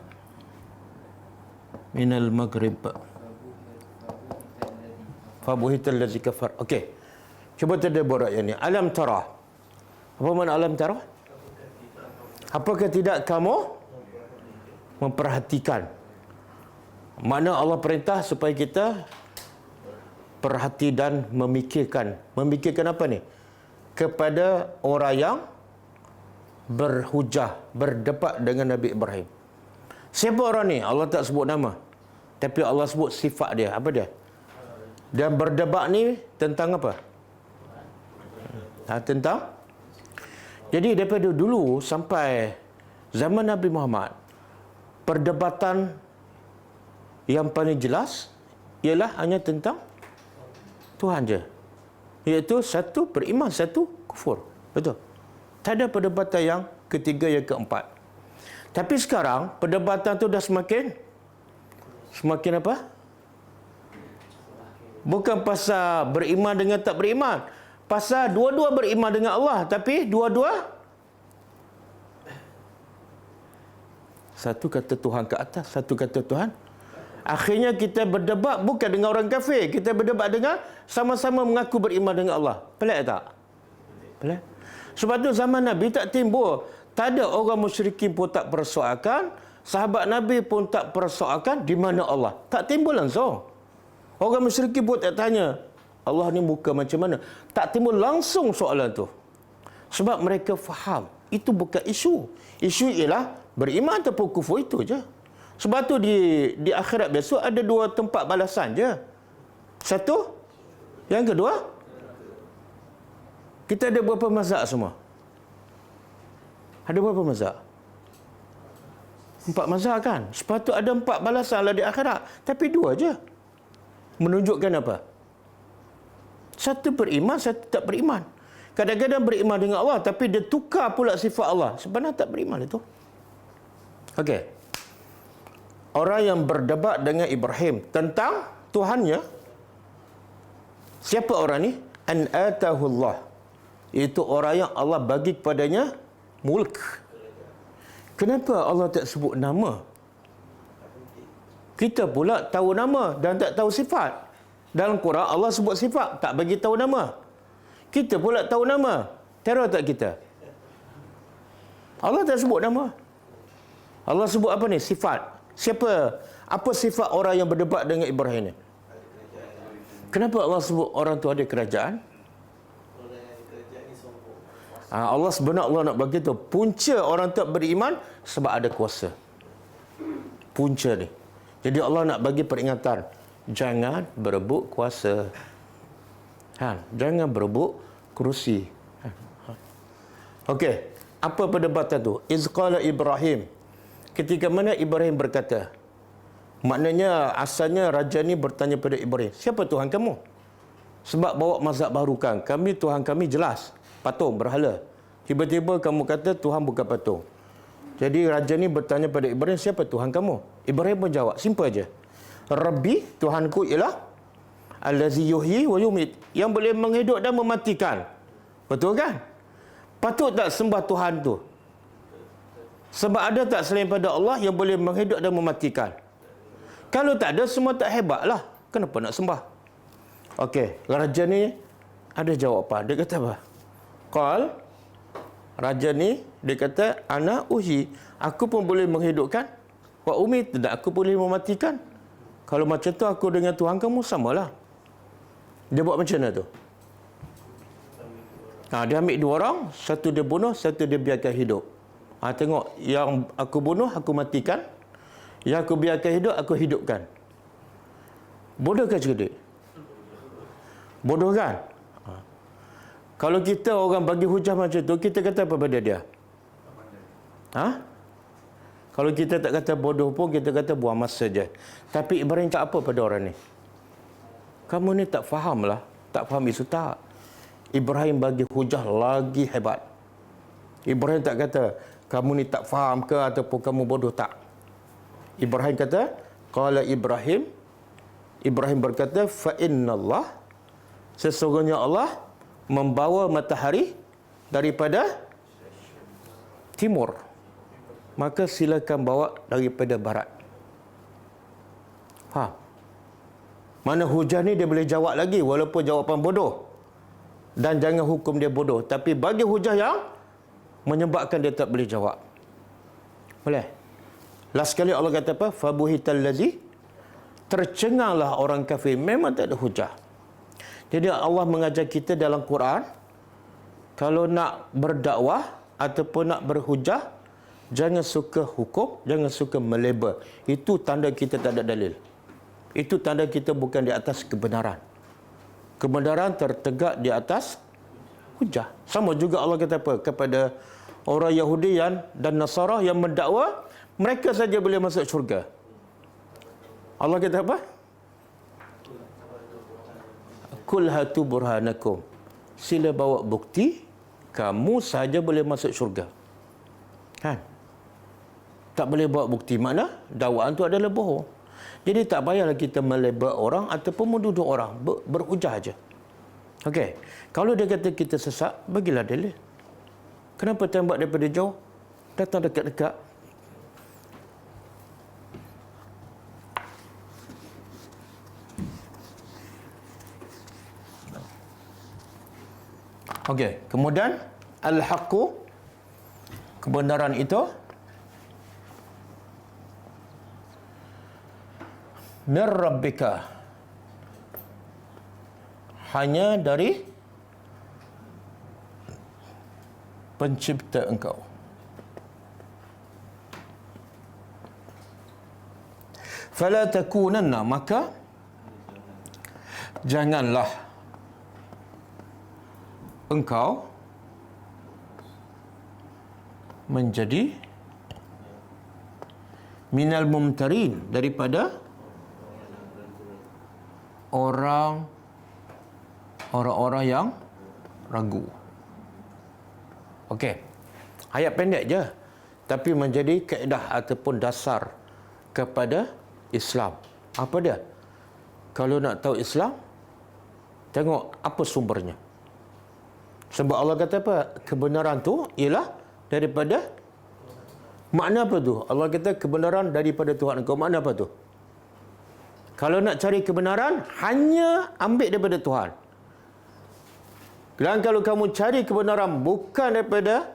min al-maghrib fabuhita allazi kafar. Okey, cuba tadabbur ayat ni. Alam tara, apa makna alam tara? Apakah tidak kamu memperhatikan? Mana Allah perintah supaya kita perhati dan memikirkan. Memikirkan apa ni? kepada orang yang berhujah, berdebat dengan Nabi Ibrahim. Siapa orang ni? Allah tak sebut nama, tapi Allah sebut sifat dia. Apa dia? Dan berdebat ni tentang apa? Tentang, jadi daripada dulu sampai zaman Nabi Muhammad, perdebatan yang paling jelas ialah hanya tentang Tuhan je, iaitu satu beriman, satu kufur. Betul? Tak ada perdebatan yang ketiga, yang keempat. Tapi sekarang perdebatan tu dah semakin apa? Bukan pasal beriman dengan tak beriman, pasal dua-dua beriman dengan Allah, tapi dua-dua satu kata Tuhan ke atas, satu kata Tuhan. Akhirnya kita berdebat bukan dengan orang kafir, kita berdebat dengan sama-sama mengaku beriman dengan Allah. Pelik tak? Pelik. Sebab tu zaman Nabi tak timbul, tak ada orang musyrikin pun tak persoalkan, sahabat Nabi pun tak persoalkan di mana Allah. Tak timbul langsung. Orang musyrikin pun tak tanya, Allah ni muka macam mana. Tak timbul langsung soalan tu. Sebab mereka faham, itu bukan isu. Isu ialah beriman ataupun kufur, itu je. Sebab tu di akhirat besok ada dua tempat balasan je. Satu, yang kedua, kita ada berapa mazhab semua? Ada berapa mazhab? 4 mazhab kan? Sepatut ada 4 balasan lah di akhirat. Tapi 2 je. Menunjukkan apa? Satu beriman, satu tak beriman. Kadang-kadang beriman dengan Allah, tapi dia tukar pula sifat Allah. Sebenarnya tak beriman itu. Okey. Orang yang berdebat dengan Ibrahim tentang Tuhannya, siapa orang ni? An atahullah. Itu orang yang Allah bagi kepadanya mulk. Kenapa Allah tak sebut nama? Kita pula tahu nama dan tak tahu sifat. Dalam Quran Allah sebut sifat, tak bagi tahu nama. Kita pula tahu nama. Teror tak kita? Allah tak sebut nama. Allah sebut apa ni? Sifat. Siapa? Apa sifat orang yang berdebat dengan Ibrahim ni? Kenapa Allah sebut orang tu ada kerajaan? Allah sebenarnya Allah nak bagi tu. Punca orang tak beriman sebab ada kuasa. Punca ni. Jadi Allah nak bagi peringatan. Jangan berebut kuasa. Jangan berebut kerusi. Okey. Apa perdebatan tu? Izqala Ibrahim. Ketika mana Ibrahim berkata. Maknanya asalnya raja ni bertanya pada Ibrahim. Siapa Tuhan kamu? Sebab bawa mazhab baru kan. Kami Tuhan kami jelas. Patung, berhala. Tiba-tiba kamu kata Tuhan bukan patung. Jadi raja ni bertanya pada Ibrahim, siapa Tuhan kamu? Ibrahim pun jawab, simple aja. Rabbi, Tuhanku ialah allazi yuhyi wa yumit, yang boleh menghidup dan mematikan. Betul kan? Patut tak sembah Tuhan tu? Sebab ada tak selain pada Allah yang boleh menghidup dan mematikan? Kalau tak ada, semua tak hebat lah. Kenapa nak sembah? Okey, raja ni ada jawapan. Dia kata apa? Qal, raja ni dia kata ana uhi, aku pun boleh menghidupkan, wa umit, dan aku boleh mematikan. Kalau macam tu aku dengan Tuhan kamu samalah. Dia buat macam mana tu? Dia ambil 2 orang, satu dia bunuh, satu dia biarkan hidup. Tengok, yang aku bunuh aku matikan, yang aku biarkan hidup aku hidupkan. Bodoh kan cerdik? Bodoh kan? Kalau kita orang bagi hujah macam tu, kita kata apa pada dia? Kalau kita tak kata bodoh pun, kita kata buang masa je. Tapi Ibrahim tak apa pada orang ni. Kamu ni tak faham lah. Tak faham isu tak. Ibrahim bagi hujah lagi hebat. Ibrahim tak kata, kamu ni tak faham ke ataupun kamu bodoh, tak. Ibrahim kata, qala Ibrahim. Ibrahim berkata, fa innallah, sesungguhnya Allah membawa matahari daripada timur, maka silakan bawa daripada barat. Mana hujah ni dia boleh jawab lagi, walaupun jawapan bodoh, dan jangan hukum dia bodoh, tapi bagi hujah yang menyebabkan dia tak boleh jawab. Boleh? Last sekali Allah kata apa? Fabuhital ladzi, tercenganglah orang kafir. Memang tak ada hujah. Jadi Allah mengajar kita dalam Quran, kalau nak berdakwah ataupun nak berhujah, jangan suka hukum, jangan suka melabel. Itu tanda kita tak ada dalil. Itu tanda kita bukan di atas kebenaran. Kebenaran tertegak di atas hujah. Sama juga Allah kata apa? Kepada orang Yahudi dan Nasara yang mendakwa, mereka saja boleh masuk syurga. Allah kata apa? Kul hatu burhanakum. Sila bawa bukti, kamu saja boleh masuk syurga. Kan? Tak boleh bawa bukti, makna dakwaan tu adalah bohong. Jadi tak payahlah kita melabel orang ataupun menuduh orang, berhujah aja. Okey. Kalau dia kata kita sesat, bagilah dalil. Kenapa tembak daripada jauh, datang dekat-dekat? Okey, kemudian al-haqqu, kebenaran itu mir rabbika, hanya dari pencipta engkau. Fala takunanna, maka janganlah engkau menjadi minal mumtarin, daripada orang-orang yang ragu. Okey. Ayat pendek je, tapi menjadi kaedah ataupun dasar kepada Islam. Apa dia? Kalau nak tahu Islam, tengok apa sumbernya. Sebab Allah kata apa? Kebenaran tu ialah daripada, makna apa tu? Allah kata kebenaran daripada Tuhan engkau. Makna apa tu? Kalau nak cari kebenaran, hanya ambil daripada Tuhan. Dan kalau kamu cari kebenaran bukan daripada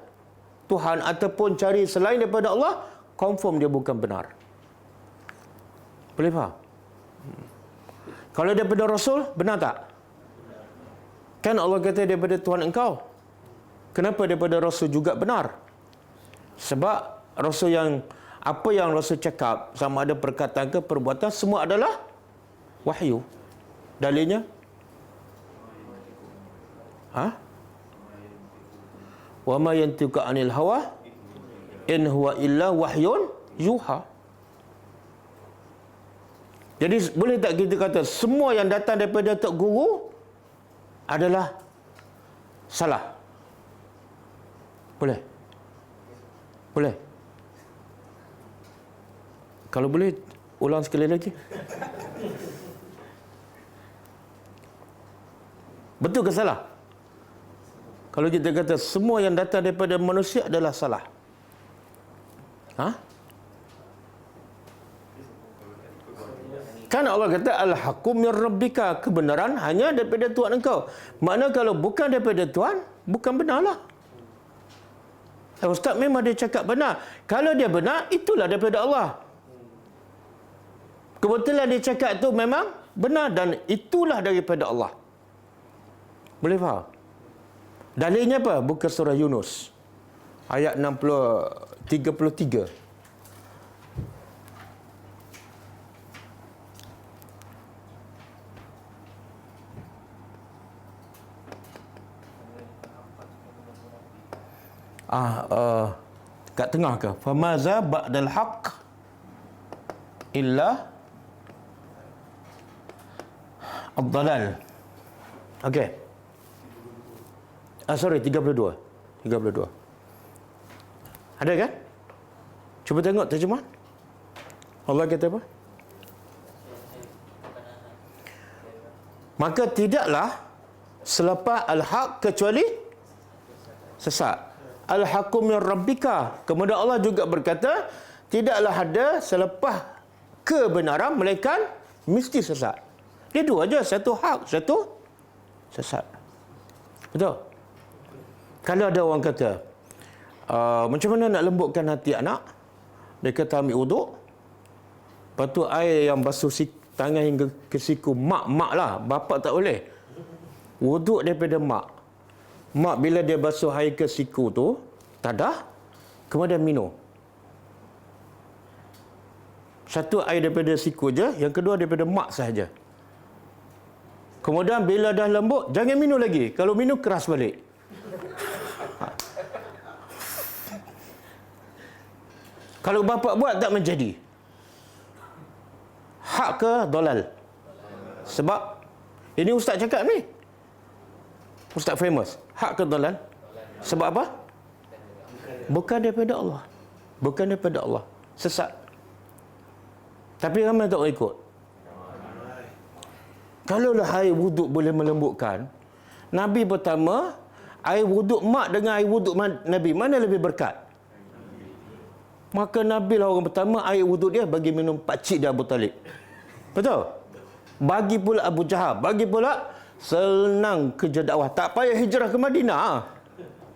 Tuhan ataupun cari selain daripada Allah, confirm dia bukan benar. Boleh faham? Kalau daripada Rasul, benar tak? Kan Allah kata daripada Tuhan engkau. Kenapa daripada Rasul juga benar? Sebab Rasul yang, apa yang Rasul cakap, sama ada perkataan ke perbuatan, semua adalah wahyu. Dalilnya? Wa ma yantiqu 'anil hawa in huwa illa wahyun yuha. Jadi boleh tak kita kata semua yang datang daripada Tok Guru adalah salah? Boleh? Boleh? Kalau boleh, ulang sekali lagi. Betul ke salah? Kalau kita kata semua yang datang daripada manusia adalah salah. Kan Allah kata al-haqqu mir rabbika, kebenaran hanya daripada Tuhan engkau. Makna kalau bukan daripada Tuhan, bukan benarlah. Ustaz memang dia cakap benar. Kalau dia benar, itulah daripada Allah. Kebetulan dia cakap itu memang benar dan itulah daripada Allah. Boleh faham? Dalilnya apa? Buka surah Yunus ayat 33. Kat tengah ke? Famaza ba'dal haqq illa ad-dalal. Okey. Sorry, 32. Ada kan? Cuba tengok terjemahan. Allah kata apa? Maka tidaklah selepas al-haq kecuali sesat. Al-haqqu min rabbika. Kemudian Allah juga berkata, tidaklah ada selepas kebenaran melainkan mesti sesat. Dia dua aja, satu hak, satu sesat. Betul? Kalau ada orang kata, macam mana nak lembutkan hati anak? Dia kata ambil uduk, lepas tu air yang basuh tangan hingga ke siku. Mak lah, bapa tak boleh. Wuduk daripada mak. Mak bila dia basuh air ke siku tu, tadah, kemudian minum. Satu air daripada siku je, yang kedua daripada mak sahaja. Kemudian bila dah lembut, jangan minum lagi. Kalau minum, keras balik. Kalau bapa buat, tak menjadi. Hak ke dolal? Sebab, ini ustaz cakap ni. Ustaz famous. Hak ke dolal? Sebab apa? Bukan daripada Allah. Bukan daripada Allah. Sesat. Tapi ramai tak ikut. Kalaulah air wuduk boleh melembutkan, Nabi pertama, air wuduk mak dengan air wuduk Nabi, mana lebih berkat? Maka Nabi lah orang pertama, air wuduk dia bagi minum pakcik dia Abu Talib. Betul? Bagi pula Abu Jahal, bagi pula senang kerja dakwah, tak payah hijrah ke Madinah.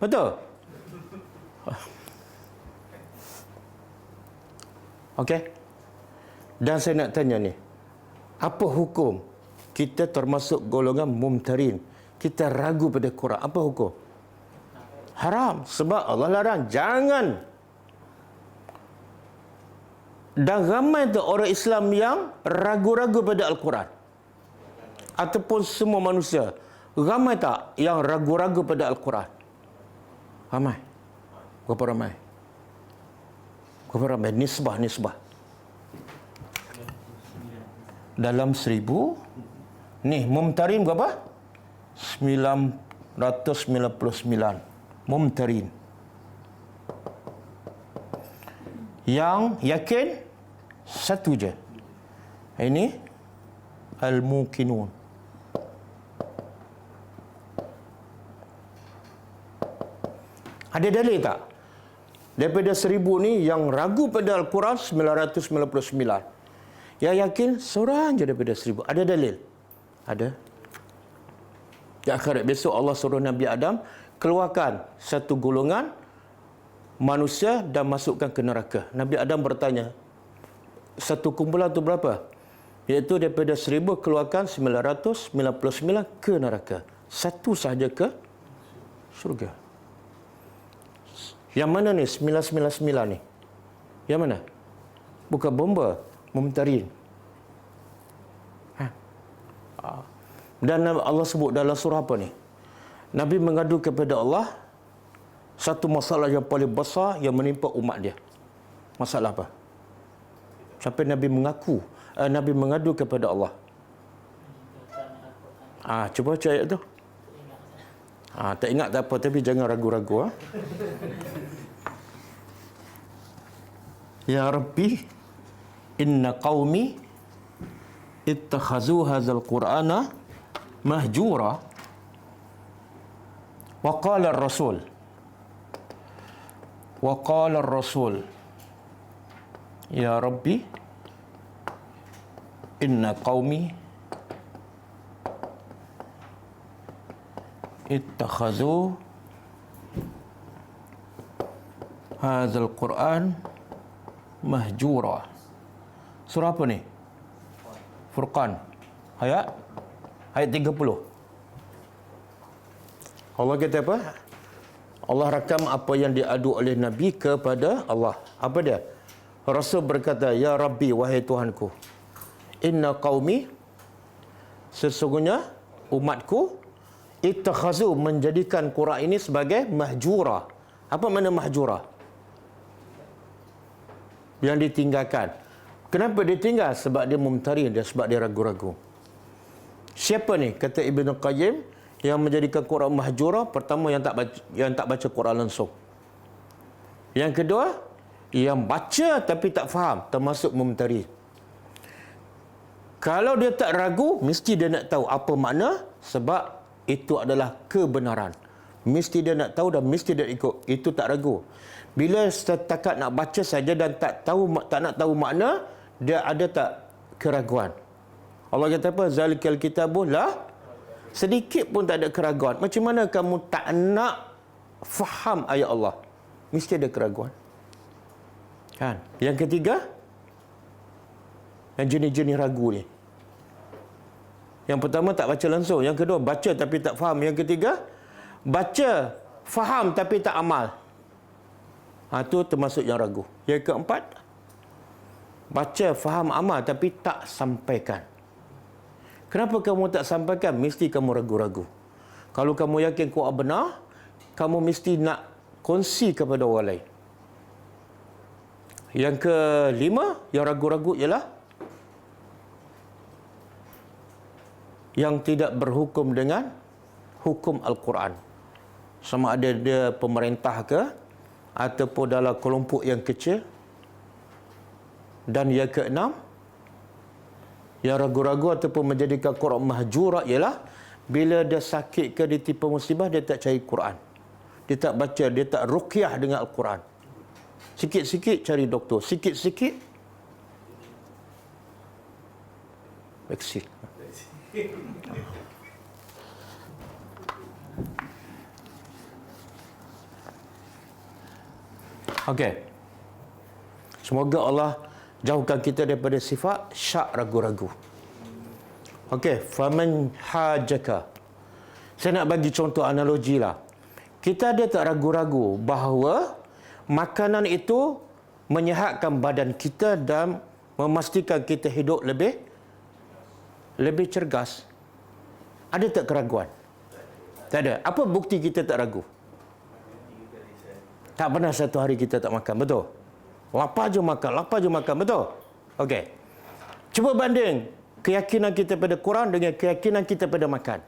Betul? Okey. Dan saya nak tanya ni, apa hukum kita termasuk golongan mumtarin? Kita ragu pada Quran. Apa hukum? Haram. Sebab Allah larang. Jangan. Dan ramai tu orang Islam yang ragu-ragu pada Al-Quran. Ataupun semua manusia. Ramai tak yang ragu-ragu pada Al-Quran? Ramai. Berapa ramai? Berapa ramai? Nisbah. Dalam 1000 ni mumtarin berapa? 999 mumtarin. Yang yakin satu je. Ini al-muqinun. Ada dalil tak? Daripada 1000 ni yang ragu pada Al-Quran 999. Yang yakin seorang je daripada 1000. Ada dalil? Ada. Di akhirat besok Allah suruh Nabi Adam keluarkan satu golongan manusia dan masukkan ke neraka. Nabi Adam bertanya, satu kumpulan tu berapa? Iaitu daripada 1000 keluarkan 999 ke neraka. Satu sahaja ke syurga. Yang mana ni 999 ni? Yang mana? Bukan bomba. Mumtarin. Dan Allah sebut dalam surah apa ni? Nabi mengadu kepada Allah satu masalah yang paling besar yang menimpa umat dia. Masalah apa? Sampai Nabi mengaku, Nabi mengadu kepada Allah. Cuba baca ayat tu. Tak ingat tak apa, tapi jangan ragu-ragu. Ya Rabbi, inna qaumi ittakhazu hadzal qur'ana mahjura wa qala ar-rasul ya Rabbi inna qaumi ittakhazu hadzal qur'an mahjura. Surah apa ni? Furqan. Ayat 30. Allah kata apa? Allah rakam apa yang diadu oleh Nabi kepada Allah. Apa dia? Rasul berkata, Ya Rabbi, wahai Tuhanku, inna qaumi, sesungguhnya umatku, ittakhazu, menjadikan Quran ini sebagai mahjura. Apa makna mahjura? Yang ditinggalkan. Kenapa dia tinggal? Sebab dia mumtarin, sebab dia ragu-ragu. Siapa ni? Kata Ibn Qayyim, yang menjadikan Quran mahjura, pertama yang tak baca Quran langsung. Yang kedua, yang baca tapi tak faham, termasuk mumtarin. Kalau dia tak ragu, mesti dia nak tahu apa makna, sebab itu adalah kebenaran. Mesti dia nak tahu dan mesti dia ikut. Itu tak ragu. Bila setakat nak baca saja dan tak nak tahu makna, dia ada tak keraguan? Allah kata apa? Zalikal kitabu la, sedikit pun tak ada keraguan. Macam mana kamu tak nak faham ayat Allah? Mesti ada keraguan. Kan? Yang ketiga, yang jenis-jenis ragu ni. Yang pertama tak baca langsung, yang kedua baca tapi tak faham, yang ketiga baca, faham tapi tak amal. Itu termasuk yang ragu. Yang keempat, baca, faham, amal tapi tak sampaikan. Kenapa kamu tak sampaikan? Mesti kamu ragu-ragu. Kalau kamu yakin Quran benar, kamu mesti nak kongsi kepada orang lain. Yang kelima, yang ragu-ragu ialah yang tidak berhukum dengan hukum Al-Quran. Sama ada dia pemerintah ke, ataupun dalam kelompok yang kecil. Dan yang keenam, yang ragu-ragu ataupun menjadikan Quran mahjura ialah bila dia sakit ke, dia tipu musibah, dia tak cari Quran. Dia tak baca, dia tak ruqyah dengan Al-Quran. Sikit-sikit cari doktor, sikit-sikit vaksin. Okey. Semoga Allah jauhkan kita daripada sifat syak ragu-ragu. Okey, faman hajaka. Saya nak bagi contoh analogi lah. Kita ada tak ragu-ragu bahawa makanan itu menyihatkan badan kita dan memastikan kita hidup lebih cergas? Ada tak keraguan? Tak ada. Apa bukti kita tak ragu? Tak pernah satu hari kita tak makan, betul? Lapar je makan, betul? Okey. Cuba banding keyakinan kita pada Quran dengan keyakinan kita pada makan.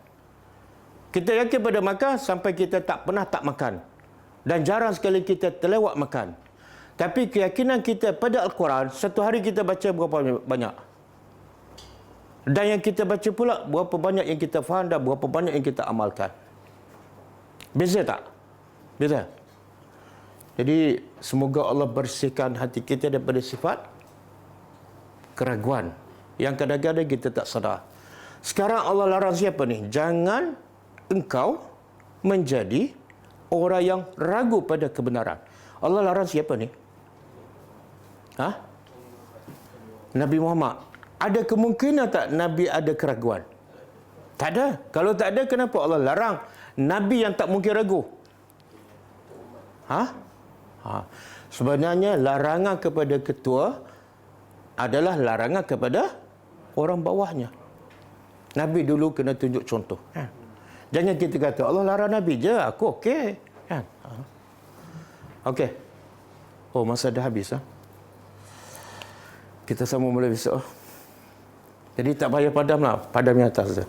Kita yakin pada makan sampai kita tak pernah tak makan. Dan jarang sekali kita terlewat makan. Tapi keyakinan kita pada Al-Quran, satu hari kita baca berapa banyak? Dan yang kita baca pula, berapa banyak yang kita faham dan berapa banyak yang kita amalkan. Beza tak? Beza. Jadi, semoga Allah bersihkan hati kita daripada sifat keraguan yang kadang-kadang kita tak sadar. Sekarang Allah larang siapa ni? Jangan engkau menjadi orang yang ragu pada kebenaran. Allah larang siapa ni? Nabi Muhammad. Ada kemungkinan tak Nabi ada keraguan? Tak ada. Kalau tak ada, kenapa Allah larang Nabi yang tak mungkin ragu? Sebenarnya larangan kepada ketua adalah larangan kepada orang bawahnya. Nabi dulu kena tunjuk contoh. Jangan kita kata Allah larang Nabi je, aku okey. Okey. Oh, masa dah habis. Kita sambung mulai besok. Jadi tak payah padam lah. Padam yang atas je.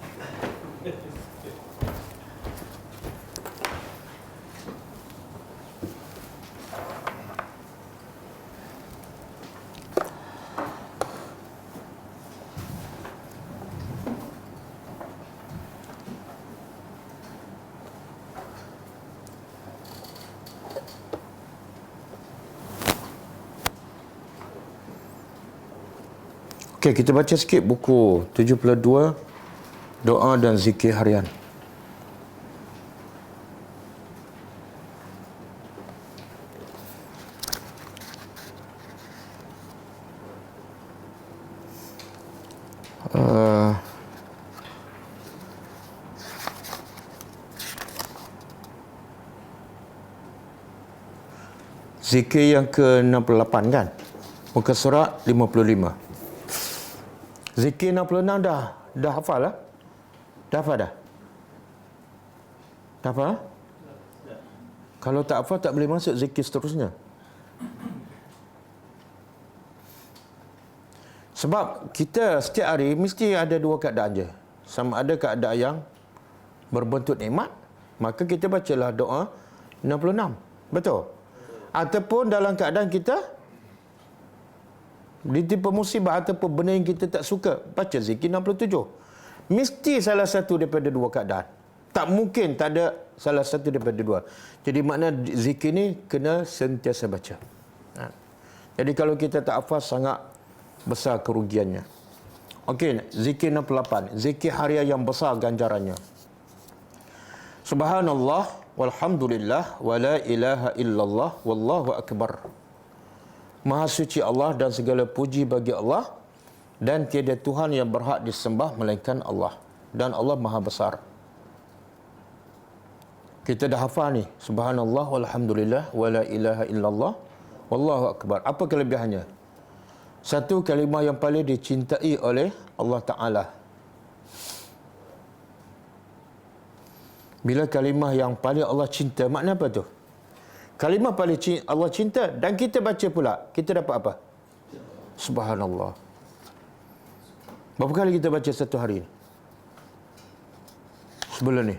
Okey, kita baca sikit buku 72 doa dan zikir harian. Zikir yang ke-68 kan? Muka surat 55. Zikir 66 dah hafal lah? Dah hafal dah? Dah hafal? Kalau tak hafal tak boleh masuk zikir seterusnya. Sebab kita setiap hari mesti ada dua keadaan je. Sama ada keadaan yang berbentuk nikmat, maka kita bacalah doa 66. Betul? Ataupun dalam keadaan kita ditimpa musibah ataupun benda yang kita tak suka, baca zikir 67. Mesti salah satu daripada dua keadaan. Tak mungkin tak ada salah satu daripada dua. Jadi makna zikir ni kena sentiasa baca. Jadi kalau kita tak hafal, sangat besar kerugiannya. Okey, zikir 68. Zikir harian yang besar ganjarannya. Subhanallah walhamdulillah wa la ilaha illallah wallahu akbar. Maha suci Allah dan segala puji bagi Allah, dan tiada Tuhan yang berhak disembah melainkan Allah, dan Allah Maha besar. Kita dah hafal ni. Subhanallah walhamdulillah wala ilaha illallah wallahu akbar. Apa kelebihannya? Satu, kalimah yang paling dicintai oleh Allah Ta'ala. Bila kalimah yang paling Allah cinta, makna apa tu? Kalimah paling Allah cinta dan kita baca pula, kita dapat apa? Subhanallah. Berapa kali kita baca satu hari ni? Sebelum ni?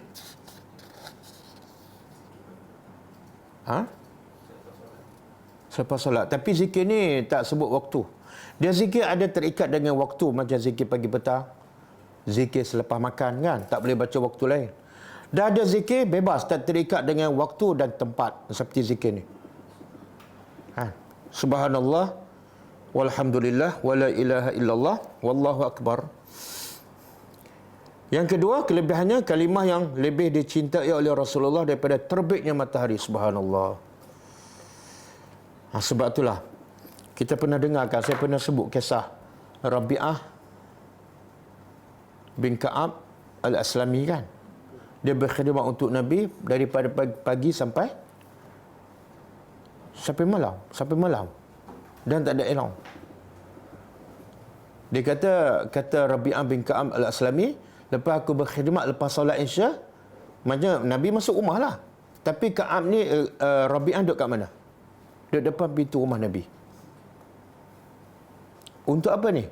Selepas solat. Tapi zikir ni tak sebut waktu. Dia zikir ada terikat dengan waktu, macam zikir pagi petang, zikir selepas makan kan, tak boleh baca waktu lain. Dah ada zikir bebas, tak terikat dengan waktu dan tempat, seperti zikir ni. Subhanallah walhamdulillah wala ilaha illallah wallahu akbar. Yang kedua, kelebihannya kalimah yang lebih dicintai oleh Rasulullah daripada terbitnya matahari. Subhanallah. Sebab itulah kita pernah dengarkan, saya pernah sebut kisah Rabi'ah bin Ka'ab Al-Aslami kan. Dia berkhidmat untuk Nabi daripada pagi sampai malam dan tak ada elang. Dia kata Rabi'ah bin Ka'ab Al-Aslami, lepas aku berkhidmat lepas solat Isya, macam Nabi masuk rumah lah. Tapi Ka'ab ni, Rabi'ah duduk kat mana? Duduk depan pintu rumah Nabi. Untuk apa ni?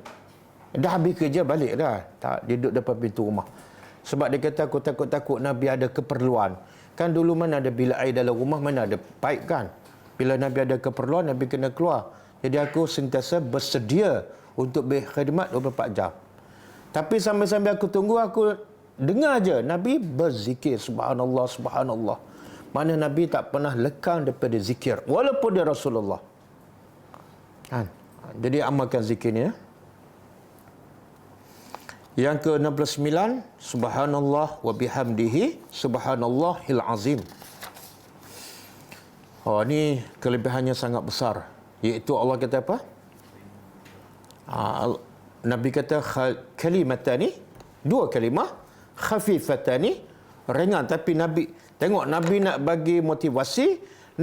Dah habis kerja balik dah. Tak, dia duduk depan pintu rumah. Sebab dia kata, aku takut-takut Nabi ada keperluan. Kan dulu mana ada bilik air dalam rumah, mana ada pipe kan. Bila Nabi ada keperluan, Nabi kena keluar. Jadi aku sentiasa bersedia untuk berkhidmat 24 jam. Tapi sambil-sambil aku tunggu, aku dengar je Nabi berzikir. Subhanallah, subhanallah. Mana Nabi tak pernah lekang daripada zikir, walaupun dia Rasulullah. Kan? Jadi amalkan zikir ni ya. Yang ke-69, subhanallah wa bihamdihi subhanallahil azim. Ni kelebihannya sangat besar, iaitu Allah kata apa? Nabi kata kalimatani, dua kalimah, khafifatani, ringan. Tapi Nabi, tengok Nabi nak bagi motivasi,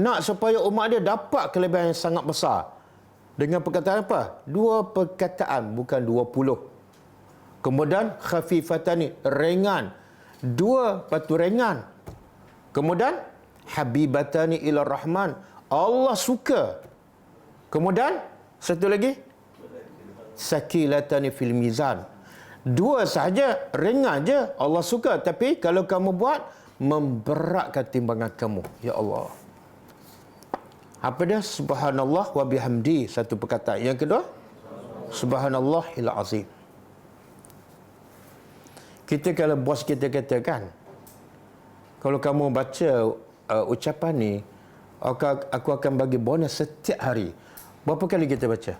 nak supaya umat dia dapat kelebihan yang sangat besar. Dengan perkataan apa? Dua perkataan, bukan 20. Kemudian khafifatani, ringan. Dua patu ringan. Kemudian habibatani ila rahman, Allah suka. Kemudian satu lagi, sakilatani fil mizan. Dua sahaja, ringan je, Allah suka. Tapi kalau kamu buat, memberatkan timbangan kamu. Ya Allah. Apa dia? Subhanallah wa bihamdi, satu perkataan. Yang kedua, subhanallahil azim. Kita kalau bos kita katakan, kalau kamu baca ucapan ni, aku akan bagi bonus setiap hari. Berapa kali kita baca?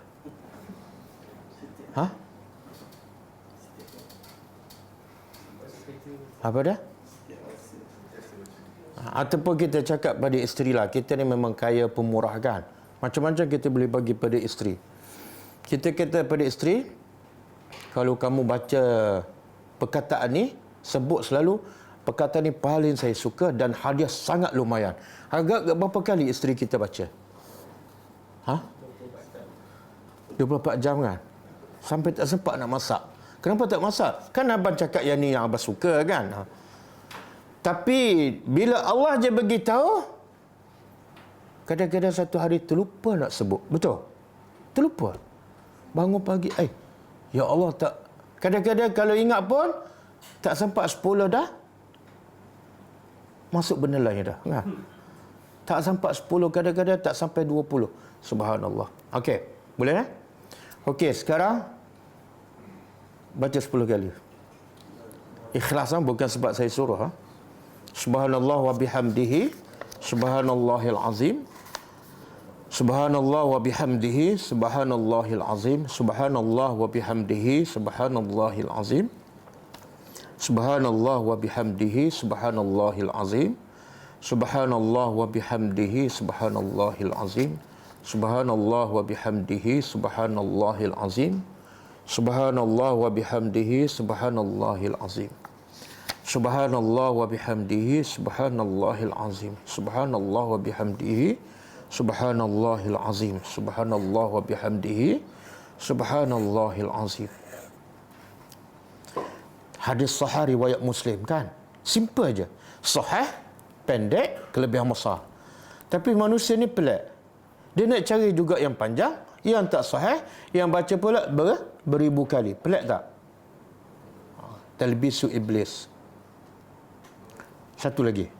Apa dah? Ataupun kita cakap pada isteri lah, kita ni memang kaya pemurah kan. Macam-macam kita boleh bagi pada isteri. Kita kata pada isteri, kalau kamu baca perkataan ni, sebut selalu perkataan ni paling saya suka dan hadiah sangat lumayan. Agak berapa kali isteri kita baca? 24 jam kan? Sampai tak sempat nak masak. Kenapa tak masak? Kan abang cakap yang ni yang abang suka kan? Tapi bila Allah je beritahu, kadang-kadang satu hari terlupa nak sebut. Betul? Terlupa. Bangun pagi, ya Allah tak. Kadang-kadang kalau ingat pun tak sempat 10 dah masuk benda lain dah. Kan? Tak sempat 10, kadang-kadang tak sampai 20. Subhanallah. Okey, boleh Okey, sekarang baca 10 kali. Ikhlas bukan sebab saya suruh. Subhanallah wa bihamdihi subhanallahil azim. Subhanallah wa bihamdihi subhanallahil azim. Subhanallah wa bihamdihi subhanallahil azim. Subhanallah wa bihamdihi subhanallahil azim. Subhanallah wa bihamdihi subhanallahil azim. Subhanallah wa bihamdihi subhanallahil azim. Subhanallah wa bihamdihi subhanallahil azim. Subhanallah wa bihamdihi subhanallahil azim. Subhanallah wa bihamdihi subhanallahil azim. Subhanallah wa bihamdihi subhanallahil azim. Hadis sahih riwayat Muslim kan? Simple aja. Sahih, pendek, kelebihan besar. Tapi manusia ni pelik. Dia nak cari juga yang panjang, yang tak sahih, yang baca pula beribu kali. Pelik tak? Talbisu iblis. Satu lagi.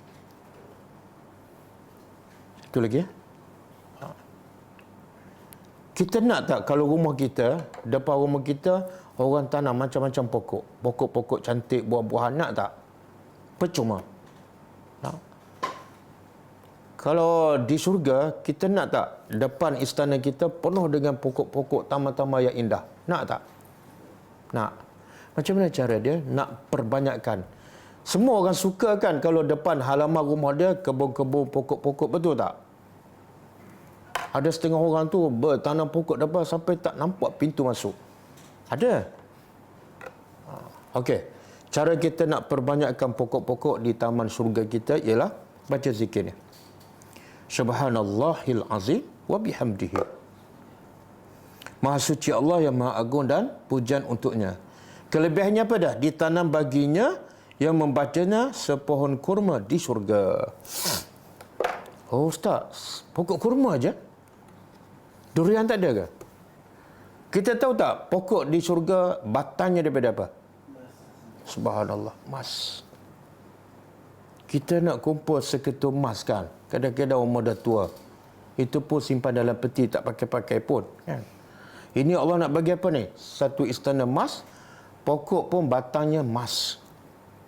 Kita nak tak kalau rumah kita, depan rumah kita, orang tanam macam-macam pokok. Pokok-pokok cantik, buah-buahan, nak tak? Percuma. Nak? Kalau di syurga, kita nak tak? Depan istana kita penuh dengan pokok-pokok taman-taman yang indah. Nak tak? Nak. Macam mana cara dia? Nak perbanyakkan. Semua orang suka kan kalau depan halaman rumah dia kebun-kebun pokok-pokok, betul tak? Ada setengah orang tu bertanam pokok depan sampai tak nampak pintu masuk. Ada. Okey. Cara kita nak perbanyakkan pokok-pokok di taman syurga kita ialah baca zikir ni. Subhanallahil azim wa bihamdihi. Maha suci Allah yang maha agung dan pujian untuknya. Kelebihannya apa dah? Ditanam baginya yang membacanya sepohon kurma di syurga. Oh Ustaz, pokok kurma aja? Durian tak ada ke? Kita tahu tak pokok di syurga batangnya daripada apa? Subhanallah, emas. Kita nak kumpul seketul emas kan? Kadang-kadang umur dah tua. Itu pun simpan dalam peti, tak pakai-pakai pun kan? Ini Allah nak bagi apa ni? Satu istana emas, pokok pun batangnya emas.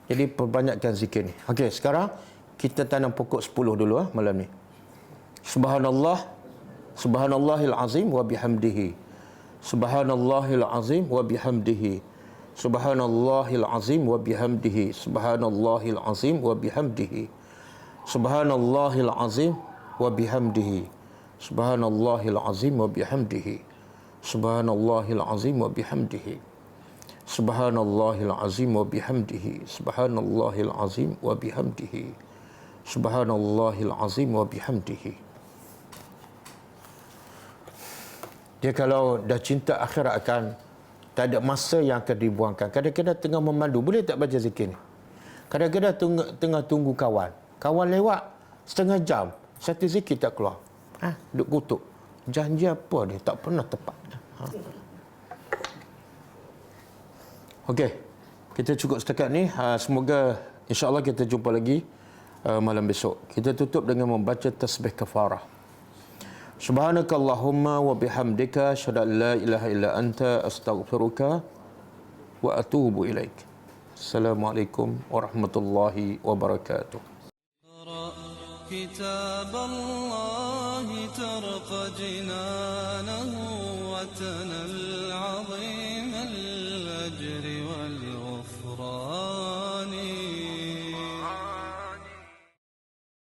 Jadi perbanyakkan zikir ni. Okey, sekarang kita tanam pokok 10 dulu malam ni. Subhanallah, subhanallahil azim wa bihamdihi. Subhanallahil azim wa bihamdihi. Subhanallahil azim wa bihamdihi. Subhanallahil azim wa bihamdihi. Subhanallahil azim wa bihamdihi. Subhanallahil azim wa bihamdihi. Subhanallahil azim wa bihamdihi. Subhanallahil azim wa bihamdihi. Subhanallahil azim wa bihamdihi. Subhanallahil azim wa bihamdihi. Dia kalau dah cinta akhirat akan tak ada masa yang akan dibuangkan. Kadang-kadang tengah memandu, boleh tak baca zikir ni? Kadang-kadang tengah tunggu kawan. Kawan lewat setengah jam, satu zikir tak keluar. Duk kutuk. Janji apa dia tak pernah tepat. Okey, kita cukup setakat ni. Semoga insya-Allah kita jumpa lagi malam besok. Kita tutup dengan membaca tasbih kafarah. Subhanakallahumma wa bihamdika asyhadu an la ilaha illa anta astaghfiruka wa atubu ilaik. Assalamualaikum warahmatullahi wabarakatuh. كتاب الله ترق جنانه وتنل